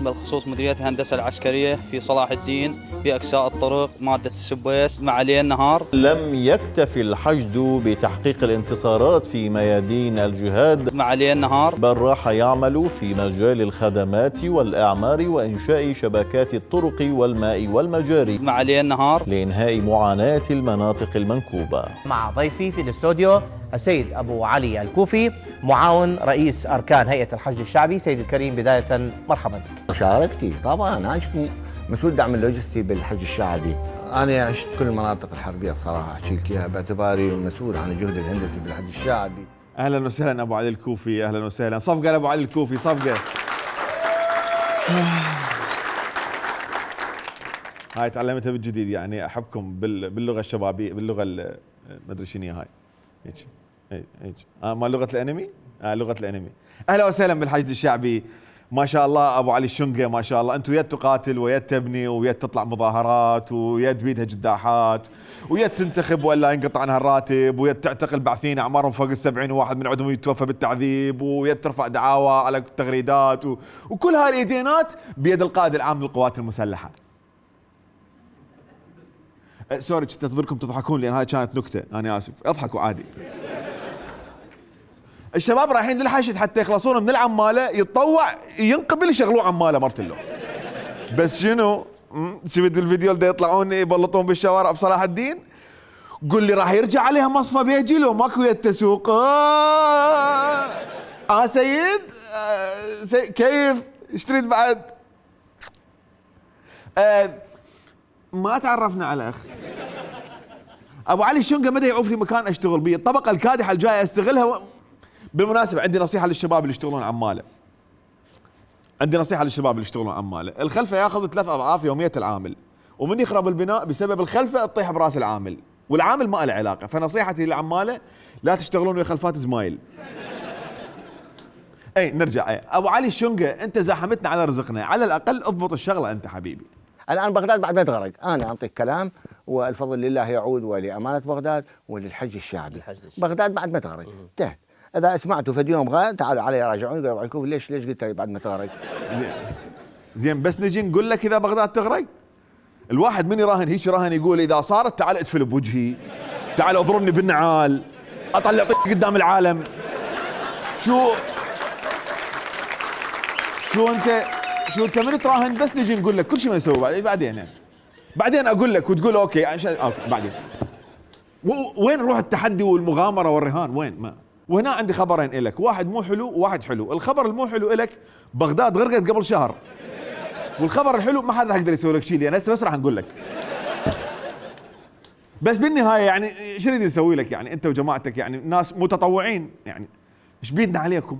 بالخصوص مديرية الهندسة العسكرية في صلاح الدين بأقساء الطرق مادة السبويس مع ليل نهار. لم يكتفي الحشد بتحقيق الانتصارات في ميادين الجهاد مع ليل نهار، بل راح يعمل في مجال الخدمات والإعمار وإنشاء شبكات الطرق والماء والمجاري مع ليل نهار لإنهاء معاناة المناطق المنكوبة. مع ضيفي في الاستوديو السيد أبو علي الكوفي معاون رئيس أركان هيئة الحشد الشعبي. سيد الكريم بداية مرحبا بك. مشاركتي طبعا، أنا مسؤول دعم اللوجستي بالحشد الشعبي. أنا عشت كل المناطق الحربية بصراحة، أحكي لك إياها باعتباري مسؤول عن الجهد الهندسي بالحشد الشعبي. أهلا وسهلا أبو علي الكوفي، أهلا وسهلا. صفقة لأبو علي الكوفي، صفقة. هاي تعلمتها بالجديد، يعني أحبكم باللغة الشبابية، باللغة ما أدري شنو هاي. هيك ما لغة الأنمي؟ لغة الأنمي. أهلا وسهلا بالحشد الشعبي. ما شاء الله أبو علي الشنقة، ما شاء الله أنتم يد تقاتل ويد تبني ويد تطلع مظاهرات ويد بيدها جداحات ويد تنتخب ولا ينقطع عنها الراتب ويد تعتقل بعثين أعمارهم فوق ال70 وواحد من عندهم يتوفى بالتعذيب ويد ترفع دعاوى على التغريدات وكل هاي الإيدينات بيد القائد العام للقوات المسلحة. سوري كنت انتظركم تضحكون لأن هاي كانت نكتة، أنا آسف، اضحكوا عادي. الشباب رايحين للحشد حتى يخلصون من العمالة، يتطوع ينقبل يشغلوه عمالة مرتلو. بس شنو؟ شفت الفيديو اللي يطلعون يبلطون بالشوارع بصلاح الدين؟ قل لي راح يرجع عليها مصفى بيجي لو ماكو يد تسوق. سيد كيف؟ ايش تريد بعد؟ ما تعرفنا على اخ ابو علي الشنقة. مدى يعوف لي مكان اشتغل بيه، الطبقة الكادحة الجاية استغلها. بالمناسبة عندي نصيحة للشباب اللي يشتغلون عمالة. الخلفة ياخذ 3 أضعاف يومية العامل، ومن يخرب البناء بسبب الخلفة تطيح براس العامل، والعامل ما له علاقة. فنصيحتي للعمالة لا تشتغلون ويا خلفات زمايل. نرجع. ابو علي الشنقة، انت زاحمتنا على رزقنا، على الاقل اضبط الشغلة انت حبيبي. الآن بغداد بعد ما تغرق، أنا أعطيك كلام والفضل لله يعود ولأمانة بغداد وللحج الشعبي. بغداد بعد ما تغرق انتهت. إذا سمعتوا في يوم غاد تعالوا علي راجعون قالوا عليكم ليش قلت لي بعد ما تغرق؟ زين بس نجي نقول لك إذا بغداد تغرق. الواحد من يراهن هيك راهن يقول إذا صارت تعال ادفل بوجهي، تعال اضربني بالنعال، أطلع طيق قدام العالم. شو انت من تراهن؟ بس نجي نقول لك كل شيء ما نسوي بعدين اقول لك وتقول اوكي عشان بعدين. وين روح التحدي والمغامره والرهان؟ وين؟ ما. وهنا عندي خبرين لك، واحد مو حلو وواحد حلو. الخبر المو حلو لك بغداد غرقت قبل شهر، والخبر الحلو ما حد راح يقدر يسوي لك شيء، لان هسه بس راح نقول لك. بس بالنهايه يعني ايش نريد نسوي لك؟ يعني انت وجماعتك يعني ناس متطوعين، يعني ايش بيدنا عليكم؟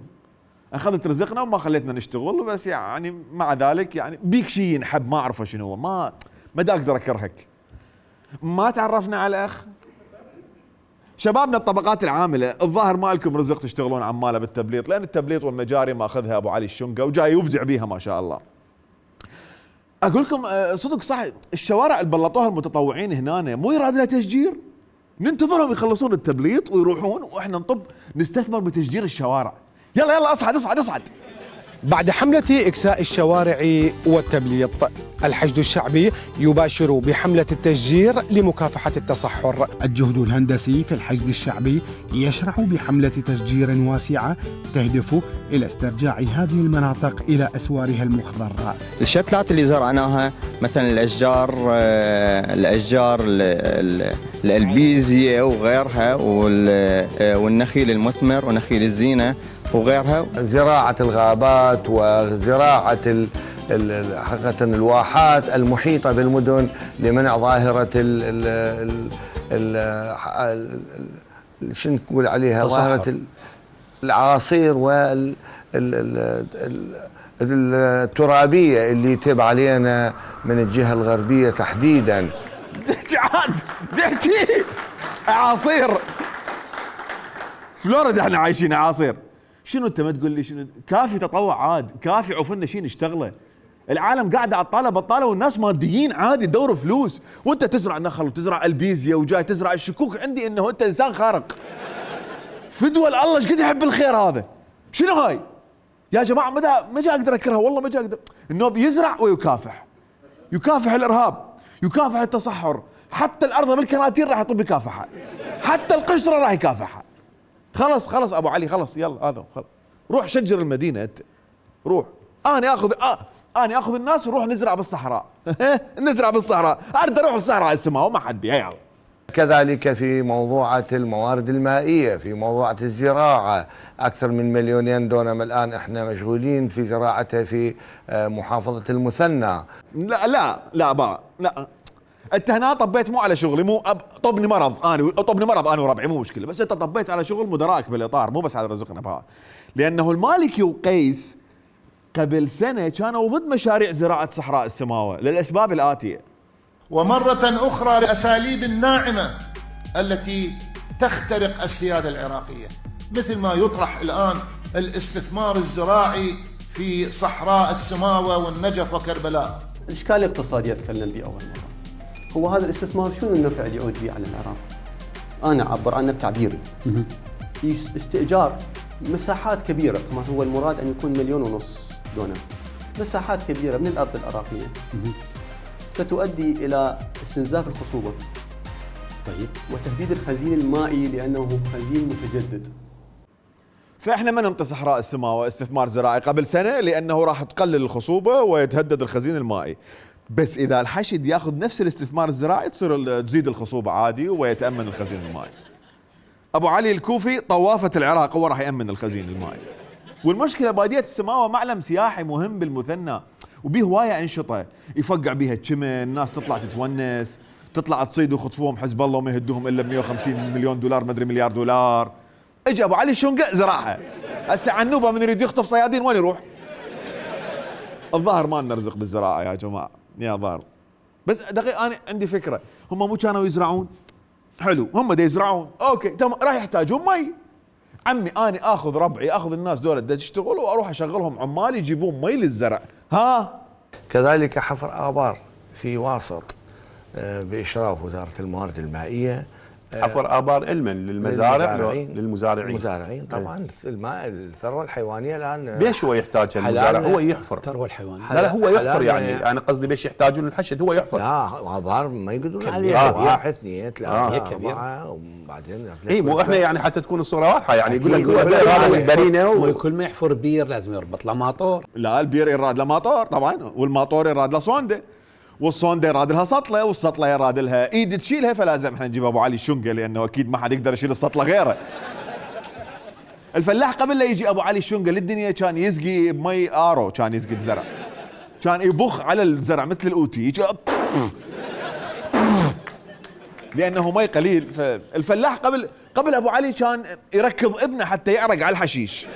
اخذت رزقنا وما خليتنا نشتغل، بس يعني مع ذلك يعني بيك شيء ينحب ما اعرفه شنو هو، ما دا اقدر اكرهك. ما تعرفنا على الاخ. شبابنا الطبقات العامله الظاهر ما لكم رزق تشتغلون عماله بالتبليط، لان التبليط والمجاري ماخذها ابو علي الشنقة وجاي يبدع بيها ما شاء الله. اقول لكم صدق صح، الشوارع اللي بلطوها المتطوعين هنا مو يراد لها تشجير، ننتظرهم يخلصون التبليط ويروحون واحنا نطب نستثمر بتشجير الشوارع. يلا اصعد. بعد حملة إكساء الشوارع والتبليط، الحشد الشعبي يباشر بحملة التشجير لمكافحة التصحر. الجهد الهندسي في الحشد الشعبي يشرع بحملة تشجير واسعة تهدف إلى استرجاع هذه المناطق إلى أسوارها المخضرة. الشتلات اللي زرعناها مثلا الأشجار الألبيزية وغيرها، والنخيل المثمر ونخيل الزينة وغيرها. زراعة الغابات وزراعة حقيقة الواحات المحيطة بالمدن لمنع ظاهرة شنو نقول عليها، ظاهرة الأعاصير والترابية اللي تبع علينا من الجهة الغربية تحديدا. دحكي أعاصير فلوريدا احنا عايشين أعاصير. شنو انت ما تقول لي شنو؟ كافي تطوع عاد، كافي عوفنا شيء نشتغله. العالم قاعد على الطاله بطاله والناس ماديين عادي تدور فلوس، وانت تزرع نخل وتزرع البيزيا وجاي تزرع الشكوك عندي انه انت انسان خارق. فدوى الله ايش قد يحب الخير هذا؟ شنو هاي؟ يا جماعه ما جا اقدر اكرهها، والله ما جا اقدر. النوب يزرع ويكافح، يكافح الارهاب، يكافح التصحر، حتى الارض بالكراتين راح يطب يكافحها، حتى القشره راح يكافحها. خلص ابو علي، خلص يلا هذا خلص. روح شجر المدينه انت، روح. انا اخذ الناس ونروح نزرع بالصحراء. نزرع بالصحراء، انا اروح للصحراء السماء وما حد بيها. يلا. كذلك في موضوعة الموارد المائية، في موضوعة الزراعة، أكثر من 2,000,000 دونم الآن احنا مشغولين في زراعتها في محافظة المثنى. لا انت هنا طبيت مو على شغلي، مو طبني مرض انا وربعي، مو مشكله، بس انت طبيت على شغل مدراك بالاطار، مو بس على رزقنا بها. لانه المالكي وقيس قبل سنه كانوا ضد مشاريع زراعه صحراء السماوه للاسباب الاتيه. ومرة أخرى بأساليب ناعمة التي تخترق السيادة العراقية، مثل ما يطرح الآن الاستثمار الزراعي في صحراء السماوة والنجف وكربلاء. الإشكال الاقتصادي أتكلم به أول مرة، هو هذا الاستثمار شنو النفع اللي يعود به على العراق؟ أنا أعبر عنه بتعبيري، في استئجار مساحات كبيرة، طبعا هو المراد أن يكون 1.5 مليون دونم، مساحات كبيرة من الأرض العراقية ستؤدي إلى استنزاف الخصوبة. طيب. وتهديد الخزين المائي لأنه خزين متجدد. فإحنا ما ننطي صحراء السماوة استثمار زراعي قبل سنة لأنه راح تقلل الخصوبة ويتهدد الخزين المائي. بس إذا الحشد ياخذ نفس الاستثمار الزراعي تزيد الخصوبة عادي ويتأمن الخزين المائي. أبو علي الكوفي طوافة العراق هو راح يأمن الخزين المائي. والمشكلة بادية السماوة معلم سياحي مهم بالمثنى وبيه هواية أنشطة يفقع بيها الشمن، الناس تطلع تتونس، تطلع تصيد ويخطفوهم حزب الله وما يهدوهم إلا ب$150 مليون ما أدري $1 مليار. اجى أبو علي الشنقة زرعها. هسه عنوبة من يريد يخطف صيادين وين يروح؟ الظاهر ما نرزق بالزراعة يا جماعة، يا ظاهر. بس دقيقة أنا عندي فكرة، هم مو كانوا يزرعون؟ حلو، هم دا يزرعون، أوكي تمام، راح يحتاجون مي. عمي أنا آخذ ربعي، آخذ الناس دول دا تشتغل وأروح أشغلهم عمال يجيبون مي للزرع. ها؟ كذلك حفر آبار في واسط بإشراف وزارة الموارد المائية. حفر آبار علما للمزارع للمزارعين طبعا. الماء الثروة الحيوانية الآن بيش هو يحتاج المزارع؟ هو يحفر الثروة الحيوانية. لا هو يحفر، يعني أنا قصدي بيش يحتاجون الحشد، هو يحفر. لا آبار ما يقدرون عليها، واحد اثنين ثلاثة كبيرة وبعدين مو احنا يعني حتى تكون الصورة واضحة، يعني يقول لك هو هذا والبرينة وكل ما يحفر بير لازم يربط له ماطور. لا البير يراد له ماطور طبعا، والماطور يراد له صونده، والصونده يراد لها سطله، والسطله يراد لها ايد تشيلها، فلازم احنا نجيب ابو علي الشنقه لانه اكيد ما حد يقدر يشيل السطله غيره. الفلاح قبل لا يجي ابو علي الشنقه للدنيا كان يسقي بمي ارو، كان يسقي الزرع، كان يبخ على الزرع مثل الاوتي يجي لانه مي قليل. فالفلاح قبل ابو علي كان يركض ابنه حتى يعرق على الحشيش.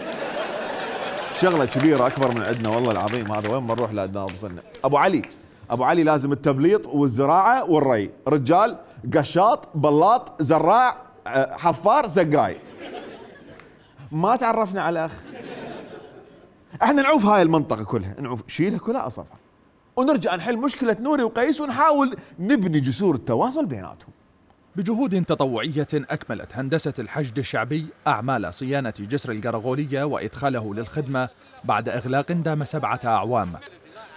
شغله كبيره اكبر من عندنا والله العظيم، هذا وين ما نروح لعندنا وصلنا. ابو علي لازم التبليط والزراعه والري، رجال قشاط بلاط زراع حفار زقاي. ما تعرفنا على اخ، احنا نعوف هاي المنطقه كلها، نعوف شيلها كلها اصفها ونرجع نحل مشكله نوري وقيس ونحاول نبني جسور التواصل بيناتهم. بجهود تطوعية أكملت هندسة الحشد الشعبي أعمال صيانة جسر القرغولية وإدخاله للخدمة بعد إغلاق دام 7 أعوام.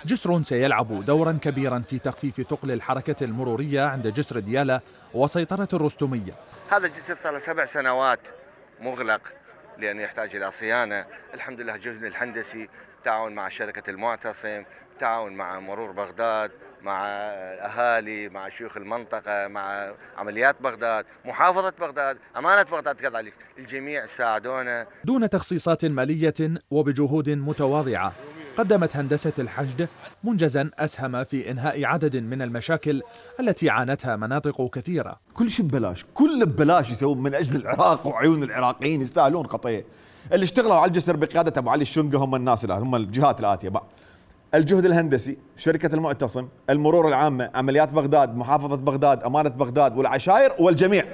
جسر سيلعب دورا كبيرا في تخفيف ثقل الحركة المرورية عند جسر ديالى وسيطرة الرستمية. هذا الجسر صار له 7 سنوات مغلق لأنه يحتاج إلى صيانة. الحمد لله جهد الهندسي، تعاون مع شركة المعتصم، تعاون مع مرور بغداد، مع الأهالي، مع شيوخ المنطقة، مع عمليات بغداد، محافظة بغداد، أمانة بغداد كذلك، الجميع ساعدونا. دون تخصيصات مالية وبجهود متواضعة قدمت هندسة الحشد منجزا أسهم في إنهاء عدد من المشاكل التي عانتها مناطق كثيرة. كل شيء ببلاش، كل ببلاش يسوون من أجل العراق وعيون العراقيين، يستاهلون خطية. اللي اشتغلوا على الجسر بقيادة أبو علي الشنقة هم الناس هم الجهات الآتية بقى: الجهد الهندسي، شركة المعتصم، المرور العامة، عمليات بغداد، محافظة بغداد، أمانة بغداد، والعشائر والجميع.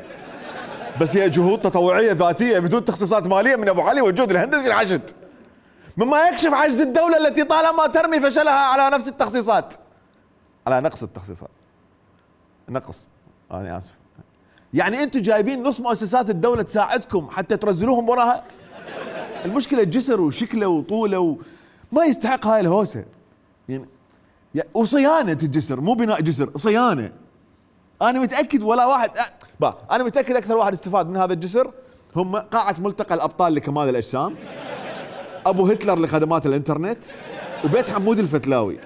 بس هي جهود تطوعية ذاتية بدون تخصيصات مالية من أبو علي والجهد الهندسي الحشد، مما يكشف عجز الدولة التي طالما ترمي فشلها على نفس التخصيصات، على نقص التخصيصات. نقص، أنا آسف. يعني أنتم جايبين نص مؤسسات الدولة تساعدكم حتى ترزلوهم وراها؟ المشكله الجسر وشكله وطوله ما يستحق هاي الهوسه يعني وصيانه الجسر، مو بناء جسر، صيانه. انا متاكد ولا واحد انا متاكد اكثر واحد استفاد من هذا الجسر هم قاعه ملتقى الابطال لكمال الاجسام، ابو هتلر لخدمات الانترنت، وبيت حمود الفتلاوي.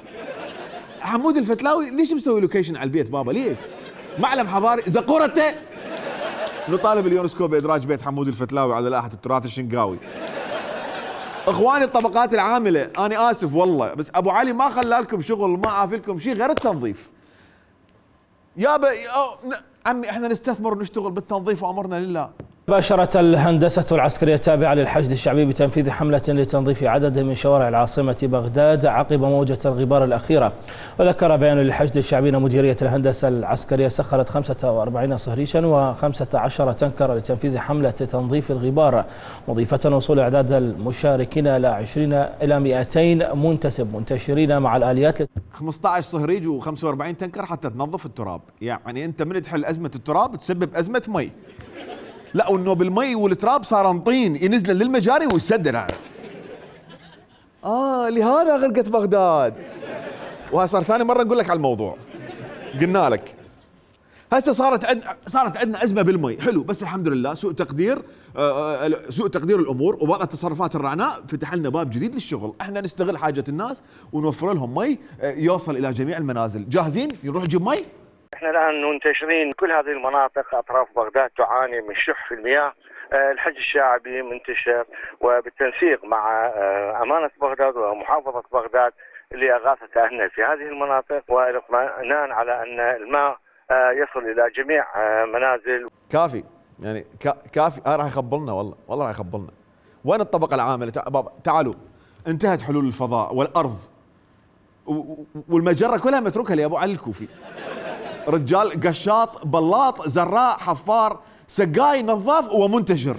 حمود الفتلاوي ليش مسوي لوكيشن على البيت بابا؟ ليش؟ معلم حضاري زقورته. نطالب اليونسكو بادراج بيت حمود الفتلاوي على لائحه التراث الشنقاوي. اخواني الطبقات العامله، انا اسف والله بس ابو علي ما خلى لكم شغل، ما عافي لكم شيء غير التنظيف. يابا عمي احنا نستثمر ونشتغل بالتنظيف وامرنا لله. باشرت الهندسة العسكرية التابعة للحشد الشعبي بتنفيذ حملة لتنظيف عدد من شوارع العاصمة بغداد عقب موجة الغبار الأخيرة. وذكر بيان للحشد الشعبي أن مديرية الهندسة العسكرية سخرت 45 صهريشا و15 تنكر لتنفيذ حملة تنظيف الغبار، مضيفة وصول أعداد المشاركين إلى 20 إلى 200 منتسب منتشرين مع الآليات 15 صهريج و45 تنكر حتى تنظف التراب. يعني أنت من تحل أزمة التراب تسبب أزمة مي. لا وانه بالمي والتراب صار طين ينزل للمجاري ويسدر. لهذا غرقت بغداد. وهذا صار ثاني مره نقول لك على الموضوع. قلنا لك هسه صارت عندنا ازمه بالمي، حلو بس الحمد لله سوء تقدير الامور وبعض التصرفات الرعناء فتح لنا باب جديد للشغل. احنا نستغل حاجه الناس ونوفر لهم مي يوصل الى جميع المنازل. جاهزين نروح نجيب مي؟ احنا الان منتشرين كل هذه المناطق، اطراف بغداد تعاني من شح في المياه. الحج الشعبي منتشر وبالتنسيق مع امانه بغداد ومحافظه بغداد اللي اغاثت اهلنا في هذه المناطق والاطمئنان على ان الماء يصل الى جميع منازل. كافي يعني كافي. راح يخبلنا والله راح يخبلنا. وين الطبقه العامله؟ بابا تعالوا، انتهت حلول الفضاء والارض والمجره كلها متروكه لابو علي الكوفي. رجال قشاط بلاط زراع حفار سقاي نظاف ومنتشر،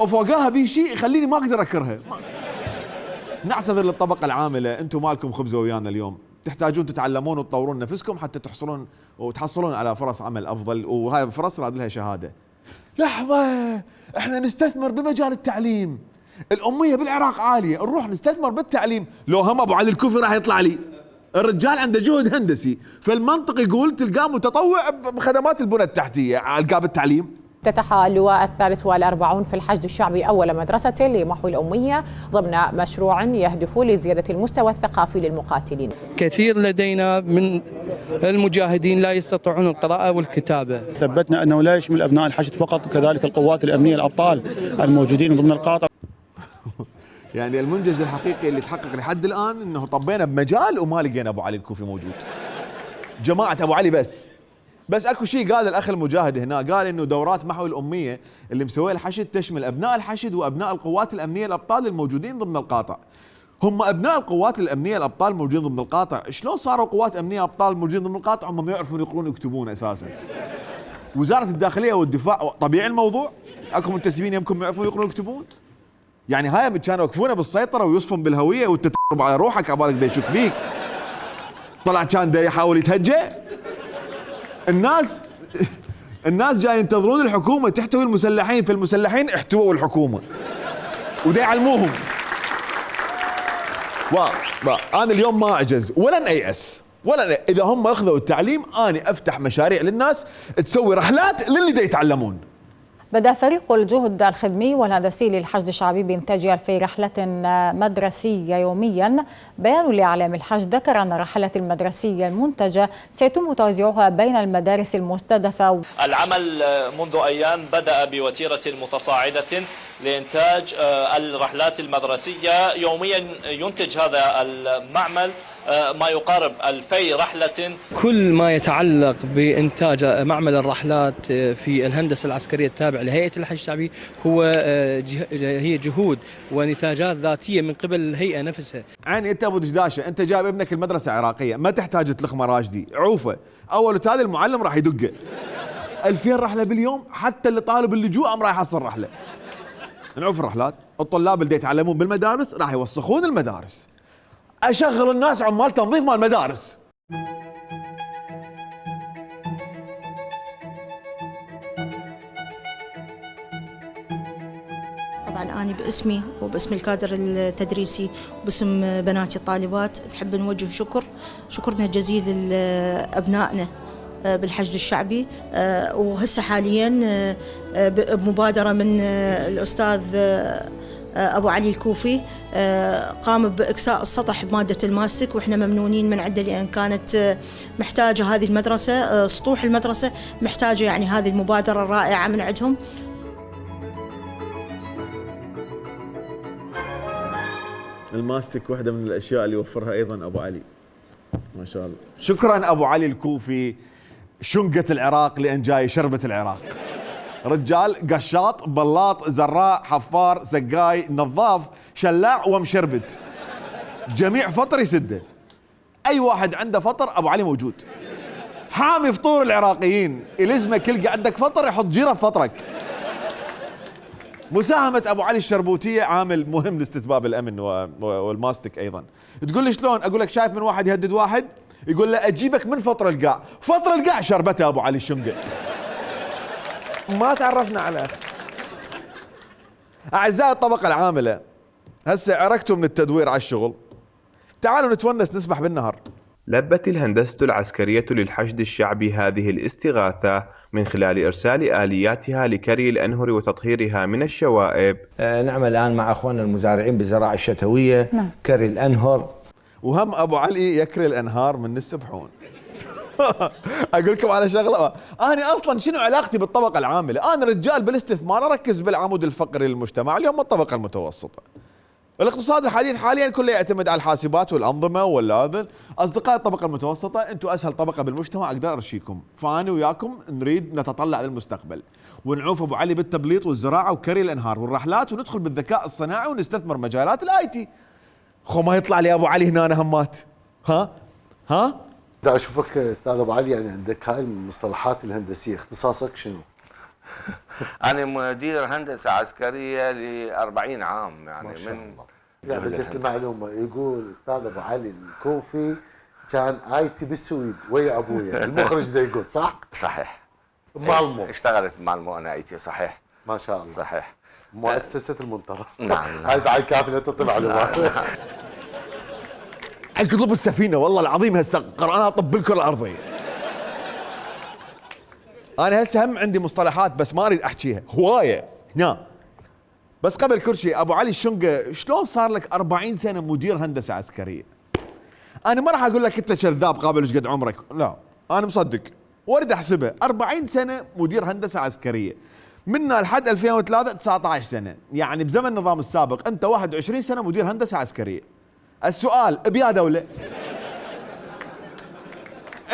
وفوقاها بي شيء يخليني ما اقدر اكرهه. نعتذر للطبقه العامله، انتم مالكم خبزه ويانا اليوم، تحتاجون تتعلمون وتطورون نفسكم حتى تحصلون على فرص عمل افضل، وهاي الفرص راد لها شهاده. لحظه، احنا نستثمر بمجال التعليم. الاميه بالعراق عاليه، نروح نستثمر بالتعليم. لو هم ابو علي الكوفي راح يطلع لي. الرجال عنده جهد هندسي، فالمنطق يقول تلقاه متطوع بخدمات البنى التحتيه، القاه بالتعليم. افتتح اللواء 43 في الحشد الشعبي أول مدرسة لمحو الأمية ضمن مشروع يهدف لزيادة المستوى الثقافي للمقاتلين. كثير لدينا من المجاهدين لا يستطيعون القراءة والكتابة. ثبتنا أنه لا يشمل أبناء الحشد فقط، كذلك القوات الأمنية الأبطال الموجودين ضمن القاطع. يعني المنجز الحقيقي اللي تحقق لحد الآن أنه طبينا بمجال وما لقينا أبو علي الكوفي موجود. جماعة أبو علي بس اكو شيء قال الاخ المجاهد هنا، قال انه دورات محو الاميه اللي مسويها الحشد تشمل ابناء الحشد وابناء القوات الامنيه الابطال الموجودين ضمن القاطع. هم ابناء القوات الامنيه الابطال موجودين ضمن القاطع، شلون صاروا قوات امنيه ابطال موجودين ضمن القاطع هم ما يعرفون يقرون ويكتبون اساسا؟ وزاره الداخليه والدفاع طبيعي الموضوع؟ اكو منتسبين يمكن ما يعرفون يقرون ويكتبون؟ يعني هاي كانوا يوقفونه بالسيطره ويوصفون بالهويه وانت تضرب على روحك عبالك دا يشك فيك. طلع كان دا يحاول يتهجى. الناس جاي ينتظرون الحكومة تحتوي المسلحين، فالمسلحين احتووا الحكومة ودا يعلموهم. أنا اليوم ما أعجز ولن أيأس إذا هم أخذوا التعليم أنا أفتح مشاريع للناس تسوي رحلات للي دا يتعلمون. بدأ فريق الجهد الخدمي والهندسي للحشد الشعبي بإنتاج 2000 رحلة مدرسية يوميا. بيان لإعلام الحشد ذكر أن الرحلات المدرسية المنتجة سيتم توزيعها بين المدارس المستهدفة. العمل منذ أيام بدأ بوتيرة متصاعدة لإنتاج الرحلات المدرسية. يوميا ينتج هذا المعمل ما يقارب 2000 رحلة. كل ما يتعلق بإنتاج معمل الرحلات في الهندسة العسكرية التابعة لهيئة الحشد الشعبي هي جهود ونتاجات ذاتية من قبل الهيئة نفسها. يعني أنت أبو دشداشة، أنت جايب ابنك المدرسة عراقية، ما تحتاج تلخمة راشدي عوفة، أول وتالي المعلم راح يدقه. 2000 رحلة باليوم، حتى اللي طالب اللجوء راح يحصل رحلة. نعوف الرحلات، الطلاب اللي يتعلمون بالمدارس راح يوسخون المدارس. أشغل الناس عمال تنظيف مال المدارس. طبعا أنا باسمي وباسم الكادر التدريسي وباسم بناتي الطالبات نحب نوجه شكرنا الجزيل لأبنائنا بالحشد الشعبي. وهسه حاليا بمبادرة من الأستاذ أبو علي الكوفي قام بإكساء السطح بمادة الماسك، وإحنا ممنونين من عنده لأن كانت محتاجة هذه المدرسة، سطوح المدرسة محتاجة يعني هذه المبادرة الرائعة من عندهم. الماستك واحدة من الأشياء اللي يوفرها أيضا أبو علي ما شاء الله. شكرا أبو علي الكوفي، شنقة العراق لأن جاي شربة العراق. رجال قشاط بلاط زراع حفار سقاي نظاف شلاع ومشربت، جميع فطر يسده. أي واحد عنده فطر أبو علي موجود. حامي فطور العراقيين، يلزمك يلقى عندك فطر يحط جيره في فطرك. مساهمة أبو علي الشربوتية عامل مهم لاستتباب الأمن والماستك أيضا. تقول لي شلون؟ أقول لك شايف من واحد يهدد واحد يقول له أجيبك من فطر القاع، فطر القاع شربته أبو علي الشنقة. ما تعرفنا على أعزائي الطبقة العاملة، هسه عرقتوا من التدوير على الشغل، تعالوا نتونس نسبح بالنهر. لبت الهندسة العسكرية للحشد الشعبي هذه الاستغاثة من خلال إرسال آلياتها لكري الأنهر وتطهيرها من الشوائب. نعمل الآن مع أخواننا المزارعين بالزراعة الشتوية كري الأنهر. وهم أبو علي يكري الأنهار من السبحون. أقول لكم على شغلة، أنا أصلا شنو علاقتي بالطبقة العاملة؟ أنا رجال بالاستثمار، أركز بالعمود الفقري للمجتمع اللي هم الطبقة المتوسطة. الاقتصاد الحديث حاليا كله يعتمد على الحاسبات والأنظمة والهذا. أصدقاء الطبقة المتوسطة، أنتم أسهل طبقة بالمجتمع أقدر أرشيكم، فأنا وياكم نريد نتطلع للمستقبل ونعوف أبو علي بالتبليط والزراعة وكري الأنهار والرحلات، وندخل بالذكاء الصناعي ونستثمر مجالات الآي تي. خو ما يطلع لي أبو علي هنا أنا همات. ها دا أشوفك أستاذ أبو علي يعني عندك هاي المصطلحات الهندسية، اختصاصك شنو؟ أنا مدير هندسة عسكرية ل40 عام يعني من لا بجت المعلومة، يقول أستاذ أبو علي الكوفي كان آي تي بالسويد ويا أبويا، المخرج ده يقول صح؟ صحيح. مالمو اشتغلت مالمو أنا آي تي صحيح. ما شاء الله. صحيح. مؤسسة المنطقة. نعم. هاي بعد كافية أنت طلع معلومات. اقلب السفينة والله العظيم هسه قرأنا طب الكرة الأرضية. أنا هسه هم عندي مصطلحات بس ما أريد أحكيها هواية هنا. بس قبل كل شيء أبو علي الشنقة، شلون صار لك 40 سنة مدير هندسة عسكرية؟ أنا ما راح أقول لك أنت كذاب قابل ايش قد عمرك، لا أنا مصدق واريد أحسبها. 40 سنة مدير هندسة عسكرية، منا لحد 2003 19 سنة، يعني بزمن النظام السابق أنت 21 سنة مدير هندسة عسكرية. السؤال بيا دولة؟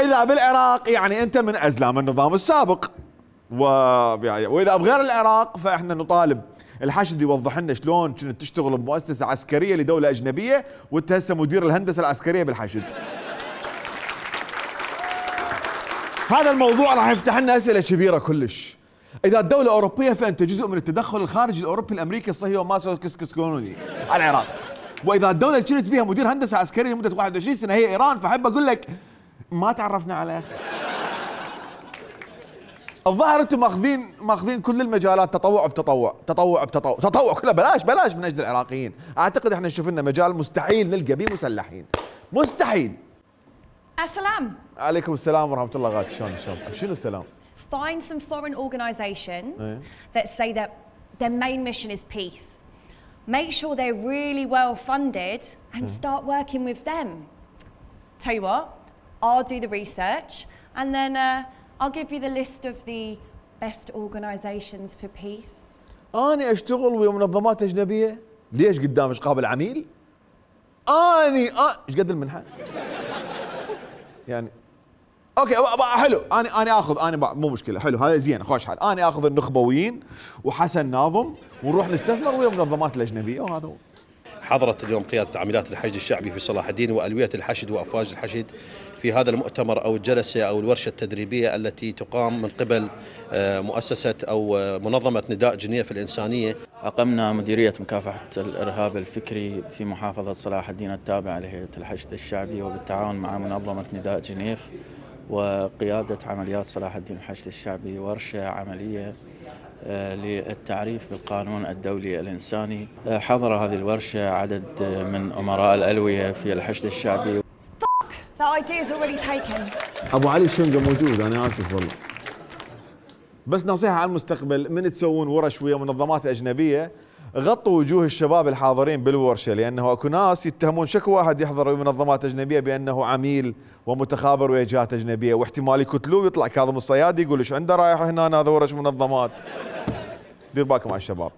إذا بالعراق يعني أنت من أزلام النظام السابق، وإذا بغير العراق فإحنا نطالب الحشد يوضح لنا شلون كنت تشتغل بمؤسسة عسكرية لدولة أجنبية وأنت هسه مدير الهندسة العسكرية بالحشد. هذا الموضوع راح يفتح لنا أسئلة كبيرة كلش. إذا الدولة أوروبية فأنت جزء من التدخل الخارجي الأوروبي الأمريكي الصهيوني وماسو كسكسكوني على العراق. وإذا الدولة اللي كنت بها مدير هندسة عسكرية لمدة 21 سنة هي إيران، فأحب أقول لك ما تعرفنا على أخي. الظاهر انتم ماخذين كل المجالات تطوع بتطوع كلها بلاش من اجل العراقيين. اعتقد احنا نشوف لنا مجال مستحيل نلقى به مسلحين، مستحيل. السلام. عليكم السلام ورحمه الله. غاتي شلون شنو السلام؟ Find some foreign organisations that say that their main mission is peace. Make sure they're really well funded and start working with them. Tell you what, I'll do the research and then I'll give you the list of the best organisations for peace. أنا أشتغل ويا منظمات أجنبية، ليش قدامك قابل عميل؟ إيش قد المنحة؟ يعني أوكي حلو، أنا آخذ مو مشكلة، حلو هذا زين خوش حال، أنا آخذ النخبويين وحسن ناظم ونروح نستثمر ويا المنظمات الأجنبية وهذا هو. حضرت اليوم قيادة عمليات الحشد الشعبي في صلاح الدين وألوية الحشد وأفواج الحشد في هذا المؤتمر أو الجلسة أو الورشة التدريبية التي تقام من قبل مؤسسة أو منظمة نداء جنيف الإنسانية. أقمنا مديرية مكافحة الإرهاب الفكري في محافظة صلاح الدين التابعة لهيئة الحشد الشعبي وبالتعاون مع منظمة نداء جنيف وقيادة عمليات صلاح الدين الحشد الشعبي ورشة عملية للتعريف بالقانون الدولي الإنساني. حضر هذه الورشة عدد من أمراء الألوية في الحشد الشعبي. أبو علي الشنقة موجود، أنا آسف والله. بس نصيحة على المستقبل، من تسوون ورش ويا منظمات أجنبية غطوا وجوه الشباب الحاضرين بالورشة، لأنه أكو ناس يتهمون شكو واحد يحضر ويا منظمات أجنبية بأنه عميل ومتخابر ويا جهات أجنبية، واحتمال يقتلوه ويطلع كاظم الصيادي يقول ايش عنده رايح هنا هذا ورش منظمات. دير بالكم على الشباب.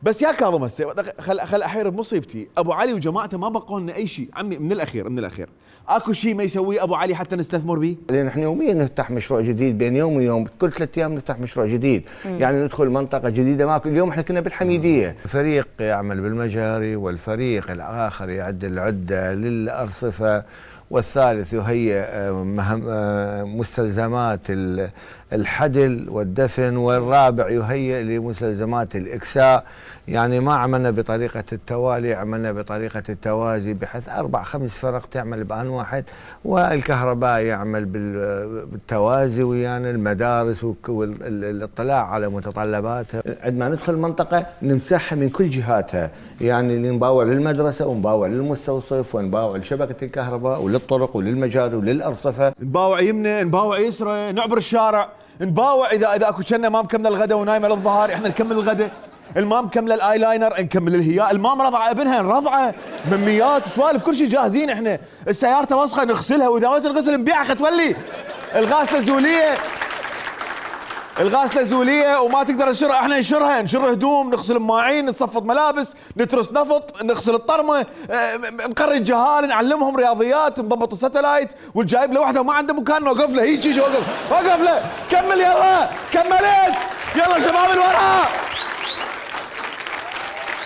بس يا كاظم هسه خل احير بمصيبتي، ابو علي وجماعته ما بقوا لنا اي شيء عمي من الاخير اكو شيء ما يسويه ابو علي حتى نستثمر به؟ لان احنا يوميا نفتح مشروع جديد، بين يوم ويوم كل 3 ايام نفتح مشروع جديد. يعني ندخل منطقه جديده. ما اليوم احنا كنا بالحميديه، فريق يعمل بالمجاري والفريق الاخر يعد العده للارصفه، والثالث يهيئ مستلزمات الحدل والدفن، والرابع يهيئ لمستلزمات الإكساء. يعني ما عملنا بطريقة التوالي، عملنا بطريقة التوازي، بحيث 4-5 فرق تعمل بآن واحد، والكهرباء يعمل بالتوازي ويانا المدارس والاطلاع على متطلباتها. عندما ندخل المنطقة نمسحها من كل جهاتها، يعني نباوع للمدرسة ونباوع للمستوصف ونباوع لشبكة الكهرباء وللطرق وللمجاري وللأرصفة. نباوع يمنى نباوع يسرى، نعبر الشارع، نباوع اذا اكو كنا ما مكمله الغداء ونايمه للظهر احنا نكمل الغداء، الما مكمله الايلاينر نكمل الهياء، الما مرضعه ابنها نرضعه، مميات وسوالف كل شيء جاهزين احنا، السيارة وسخه نغسلها، واذا ما تنغسل نبيعها تولي الغاسله زوليه وما تقدر تنشرها، احنا نشر هدوم، نغسل ماعين، نصفط ملابس، نترس نفط، نغسل الطرمه، نقري الجهال، نعلمهم رياضيات، نضبط الساتلايت، والجايب له وحده وما عنده مكان نوقف له هيك شيء، وقف له كمل يلا كملت يلا شباب الوراء.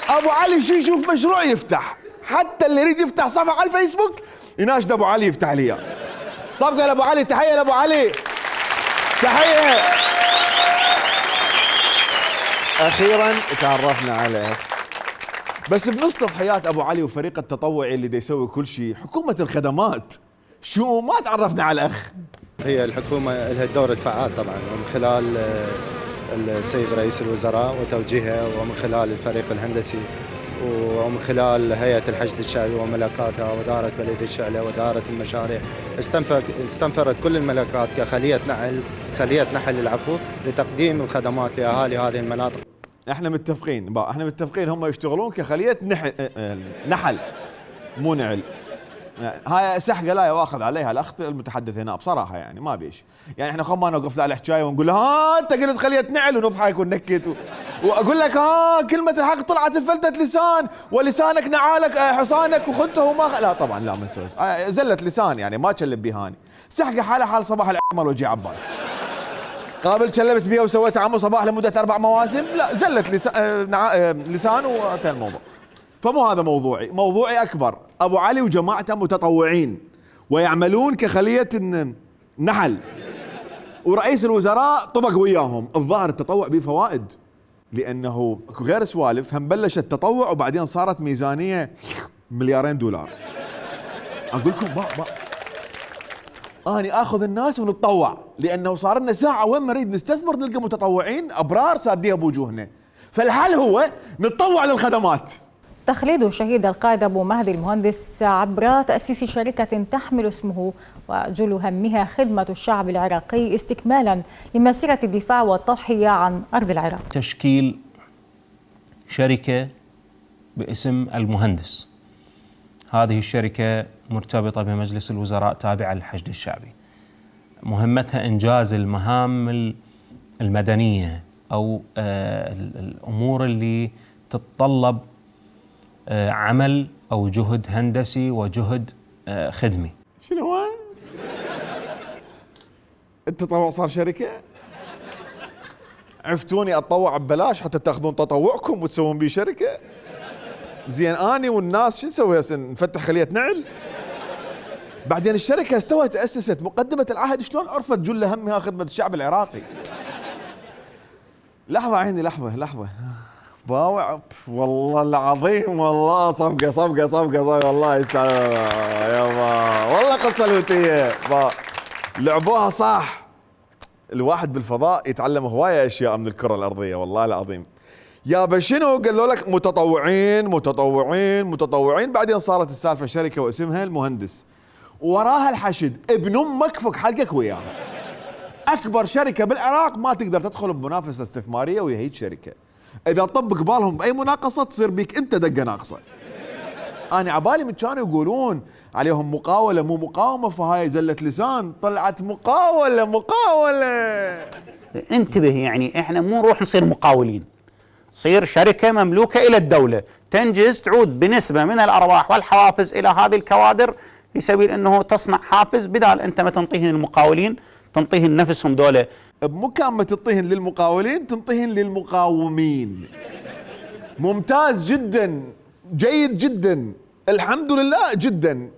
ابو علي شي يشوف مشروع يفتح، حتى اللي يريد يفتح صفحه على الفيسبوك يناشد ابو علي يفتح لي. صفقه لابو علي، تحيه لابو علي، تحيه. اخيرا تعرفنا عليه. بس بنص تضحيات ابو علي وفريق التطوعي اللي دا يسوي كل شيء، حكومه الخدمات شو ما تعرفنا على الاخ؟ هي الحكومه لها الدور الفعال طبعا، ومن خلال السيد رئيس الوزراء وتوجيهه، ومن خلال الفريق الهندسي، ومن خلال هيئه الحشد الشعبي وملكاتها، واداره بلديه الشعله، واداره المشاريع، استنفرت كل الملكات كخليه نحل لتقديم الخدمات لاهالي هذه المناطق. احنا متفقين هم يشتغلون كخليه نحل مو نعل. هاي سحقه لا يؤاخذ عليها الاخ المتحدث هنا بصراحه، يعني ما بيش، يعني احنا ما نوقف له على الحكايه ونقول له ها انت قلت خليه نعل ونضحك وننكت واقول لك ها كلمه الحق طلعت فلتت لسان، ولسانك نعالك حصانك وخدته وما لا طبعا لا ما نسوي زلت لسان، يعني ما كلب بيهاني. سحقه حاله حال صباح العمل وجي عباس، قابل كلبت بيها وسويت عمو صباح لمده 4 مواسم، لا زلت لسان وانتهى الموضوع. فمو هذا موضوعي أكبر. أبو علي وجماعته متطوعين ويعملون كخلية نحل، ورئيس الوزراء طبق وياهم. الظاهر التطوع به فوائد، لأنه غير سوالف هم بلش التطوع وبعدين صارت ميزانية $2 أقول لكم أنا آخذ الناس ونتطوع، لأنه صار لنا ساعة وين ما نريد نستثمر نلقى متطوعين أبرار سادية بوجوهنا. فالحل هو نتطوع للخدمات. تخليد شهيد القائد أبو مهدي المهندس عبر تأسيس شركة تحمل اسمه، وجل همها خدمة الشعب العراقي استكمالا لمسيرة الدفاع والتضحية عن أرض العراق. تشكيل شركة باسم المهندس، هذه الشركة مرتبطة بمجلس الوزراء تابعة للحشد الشعبي، مهمتها إنجاز المهام المدنية أو الأمور اللي تتطلب عمل أو جهد هندسي وجهد خدمي. شنو هو؟ التطوع صار شركة؟ عفتوني أتطوع ببلاش حتى تاخذون تطوعكم وتسوون بيه شركة؟ زين أني والناس شو نسوي هسه؟ نفتح خلية نعل؟ بعدين الشركة استوت تأسست مقدمة العهد، شلون عرفت جل همها خدمة الشعب العراقي؟ لحظة عيني لحظة باوع والله العظيم، والله صفقة والله يستاهل يابا، والله قصة لوتية لعبوها صح. الواحد بالفضاء يتعلم هواية أشياء من الكرة الأرضية والله العظيم. يابا شنو قالوا لك؟ متطوعين متطوعين متطوعين، بعدين صارت السالفة شركة واسمها المهندس، وراها الحشد. ابن أمك فك حلقك وياها. أكبر شركة بالعراق ما تقدر تدخل بمنافسة استثمارية ويا هيك شركة. إذا طب قبالهم بأي مناقصة تصير بيك أنت دقة ناقصة. أنا عبالي من كانوا يقولون عليهم مقاولة مو مقاومة، فهاي زلة لسان طلعت مقاولة مقاولة. انتبه، يعني احنا مو نروح نصير مقاولين، صير شركة مملوكة إلى الدولة تنجز تعود بنسبة من الأرباح والحوافز إلى هذه الكوادر في سبيل أنه تصنع حافز، بدال أنت ما تنطيهن المقاولين تنطيهن نفسهم دولة. بمكان ما تنطيهن للمقاولين تنطيهن للمقاومين. ممتاز جدا، جيد جدا، الحمد لله جدا.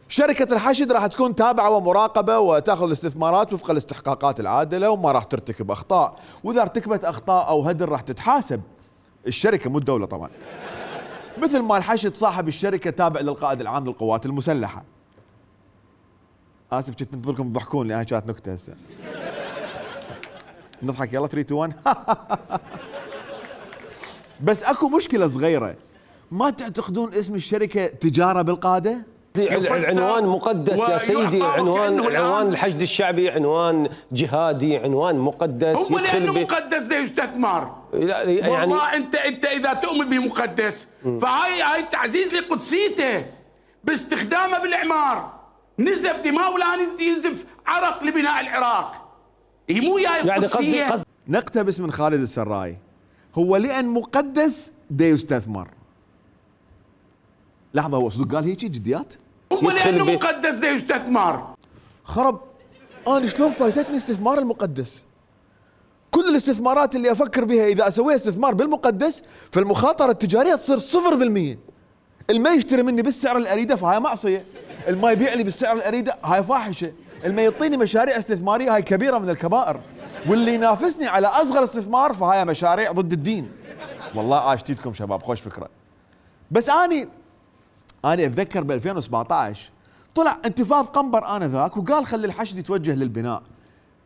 شركة الحشد راح تكون تابعة ومراقبة وتأخذ الاستثمارات وفق الاستحقاقات العادلة وما راح ترتكب أخطاء، وإذا ارتكبت أخطاء أو هدر راح تتحاسب الشركة مو الدولة طبعا. مثل ما الحشد صاحب الشركة تابع للقائد العام للقوات المسلحة. آسف كنت منتظركم تضحكون لأنها كانت نكتة هسه. نضحك يلا 3 2 1. بس اكو مشكلة صغيرة، ما تعتقدون اسم الشركة تجارة بالقادة؟ العنوان مقدس يا سيدي، عنوان الحشد الشعبي عنوان جهادي، عنوان مقدس. هو لانه مقدس زي استثمار. يعني والله انت اذا تؤمن بمقدس فهاي تعزيز لقدسيته باستخدامه بالاعمار. نزف دماء والان ينزف عرق لبناء العراق. هي مو جاي يعني قصدي نقتبس من خالد السراي، هو لأن مقدس دا يستثمر. لحظة، هو صدق قال هيك جديات؟ هو لأنه مقدس دا يستثمر. خرب، أنا شلون فايتتني استثمار المقدس؟ كل الاستثمارات اللي أفكر بها إذا أسويها استثمار بالمقدس فالمخاطرة التجارية تصير 0%. الما يشتري مني بالسعر الأريدة فهاي معصية، الما يبيع لي بالسعر الأريدة هاي فاحشة، الما يعطيني مشاريع استثمارية هاي كبيرة من الكبائر، واللي ينافسني على أصغر استثمار فهاي مشاريع ضد الدين. والله عاشتيتكم شباب، خوش فكرة. بس أنا أتذكر ب 2017 طلع انتفاض قنبر آنذاك وقال خلي الحشد يتوجه للبناء،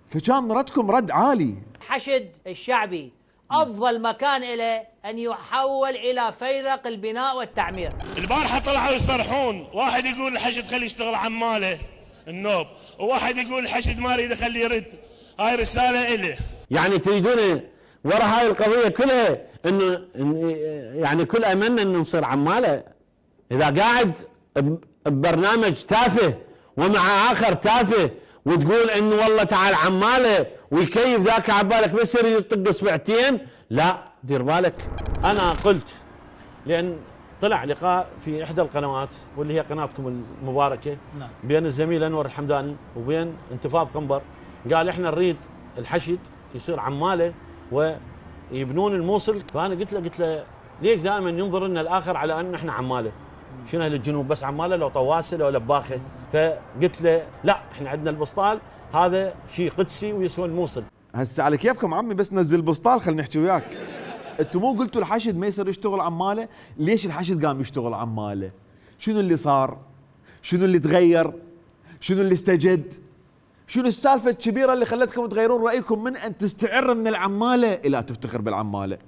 فكان ردكم رد عالي. الحشد الشعبي أفضل مكان له أن يحول إلى فيذق البناء والتعمير. البارحة طلعوا يصرحون، واحد يقول الحشد خلي يشتغل عماله النوب، وواحد يقول الحشد ما يريد خليه يرد. هاي رسالة إله. يعني تريدون ورا هاي القضية كلها إنه يعني كل أملنا إنه نصير عمالة؟ إذا قاعد ببرنامج تافه ومع آخر تافه وتقول إنه والله تعال عمالة ويكيف ذاك عبالك بس يريد يطق اصبعتين، لا دير بالك. أنا قلت لأن طلع لقاء في إحدى القنوات واللي هي قناتكم المباركة بين الزميل أنور الحمداني وبين انتفاض قنبر، قال إحنا نريد الحشد يصير عمالة ويبنون الموصل. فأنا قلت له ليش دائما ينظر لنا الآخر على أن إحنا عمالة؟ شنو أهل الجنوب بس عمالة؟ لو طواسة لو لباخة. فقلت له لا، إحنا عندنا البسطال هذا شيء قدسي ويسوى الموصل. هسه على كيفكم عمي، بس نزل البسطال خلينا نحكي وياك. انتم مو قلتوا الحشد ما يصير يشتغل عماله؟ ليش الحشد قام يشتغل عماله؟ شنو اللي صار؟ شنو اللي تغير؟ شنو اللي استجد؟ شنو السالفه الكبيره اللي خلتكم تغيرون رايكم من ان تستعر من العماله الى تفتخر بالعماله؟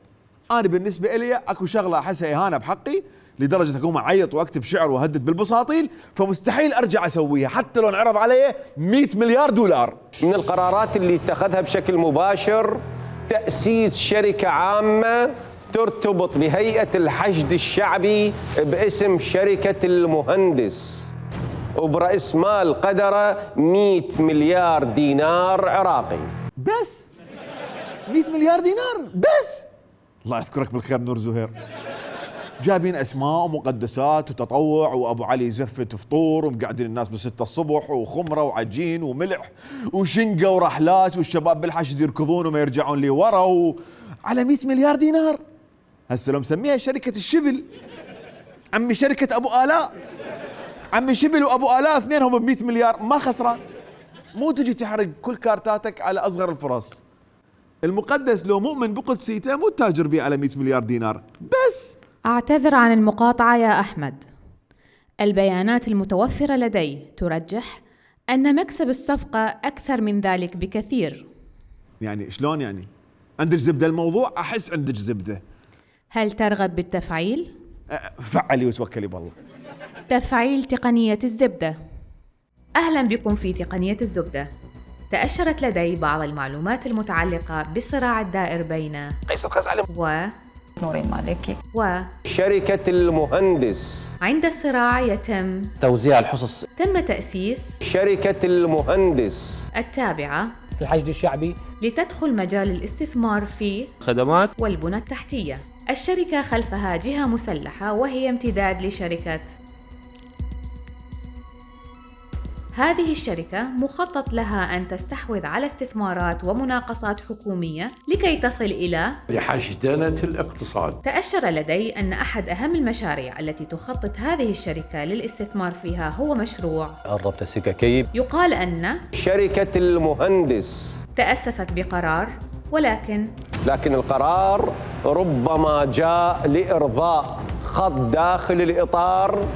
انا بالنسبه لي اكو شغله احسها اهانه بحقي لدرجه اقوم اعيط واكتب شعر واهدد بالبساطيل، فمستحيل ارجع اسويها حتى لو انعرض علي 100 مليار دولار. من القرارات اللي اتخذها بشكل مباشر تأسيس شركة عامة ترتبط بهيئة الحشد الشعبي باسم شركة المهندس وبرأس مال قدره 100 مليار دينار عراقي. بس 100 مليار دينار بس. الله يذكرك بالخير نور زهير. جايبين اسماء ومقدسات وتطوع وابو علي زفة فطور ومقعدين الناس ب6 الصبح وخمره وعجين وملح وشنقه ورحلات والشباب بالحشد يركضون وما يرجعون لي ورا على 100 مليار دينار. هسه لو مسميها شركه الشبل، عمي شركه ابو الاء، عمي شبل وابو الاء اثنينهم ب 100 مليار، ما خسران. مو تجي تحرق كل كارتاتك على اصغر الفرص. المقدس لو مؤمن بقدسيته مو تاجر بيه على 100 مليار دينار بس. أعتذر عن المقاطعة يا أحمد. البيانات المتوفرة لدي ترجح أن مكسب الصفقة أكثر من ذلك بكثير. يعني شلون يعني؟ عندك زبدة الموضوع؟ أحس عندك زبدة. هل ترغب بالتفعيل؟ فعلي وتوكلي بالله. تفعيل تقنية الزبدة. أهلا بكم في تقنية الزبدة. تأشرت لدي بعض المعلومات المتعلقة بالصراع الدائر بين قيصر خزعلي نورين مالكي شركة المهندس. عند الصراع يتم توزيع الحصص. تم تأسيس شركة المهندس التابعة الحشد الشعبي لتدخل مجال الاستثمار في خدمات والبنى التحتية. الشركة خلفها جهة مسلحة وهي امتداد لشركة. هذه الشركة مخطط لها أن تستحوذ على استثمارات ومناقصات حكومية لكي تصل إلى لحشدنة الاقتصاد. تأشر لدي أن أحد أهم المشاريع التي تخطط هذه الشركة للاستثمار فيها هو مشروع قربت السكاكيب. يقال أن شركة المهندس تأسست بقرار، ولكن القرار ربما جاء لإرضاء خط داخل الإطار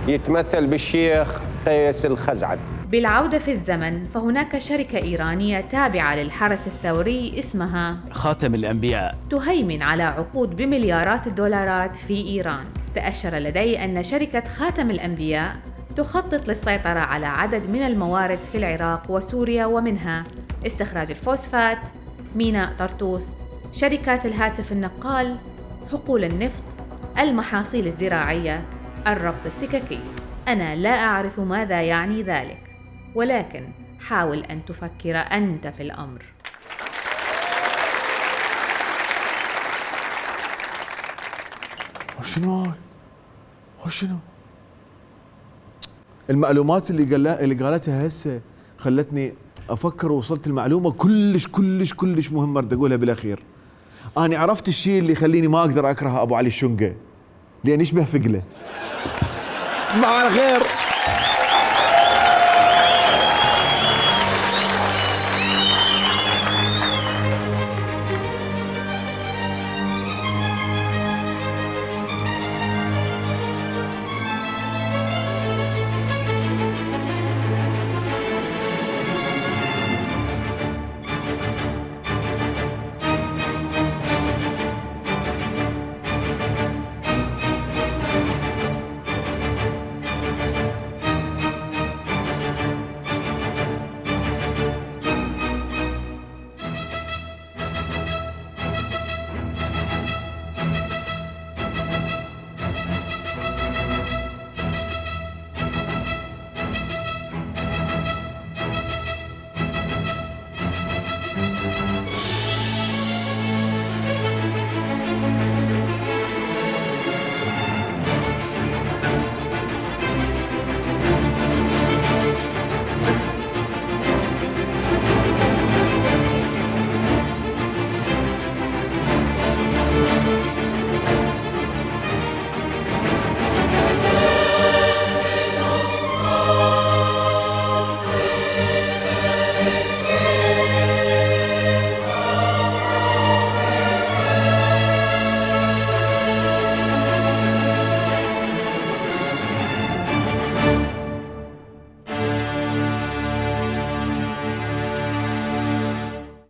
يتمثل بالشيخ قيس الخزعلي. بالعودة في الزمن، فهناك شركة إيرانية تابعة للحرس الثوري اسمها خاتم الأنبياء تهيمن على عقود بمليارات الدولارات في إيران. تأشر لدي أن شركة خاتم الأنبياء تخطط للسيطرة على عدد من الموارد في العراق وسوريا، ومنها استخراج الفوسفات، ميناء طرطوس، شركات الهاتف النقال، حقول النفط، المحاصيل الزراعية، الربط السككي. أنا لا أعرف ماذا يعني ذلك، ولكن حاول أن تفكر أنت في الأمر. وشنو؟ المعلومات اللي قالتها هسه خلتني أفكر، ووصلت المعلومة كلش مهمة بدي أقولها بالأخير. أنا عرفت الشيء اللي يخليني ما أقدر أكره أبو علي الشنقة، لأن يشبه فقلة. تصبحوا على خير.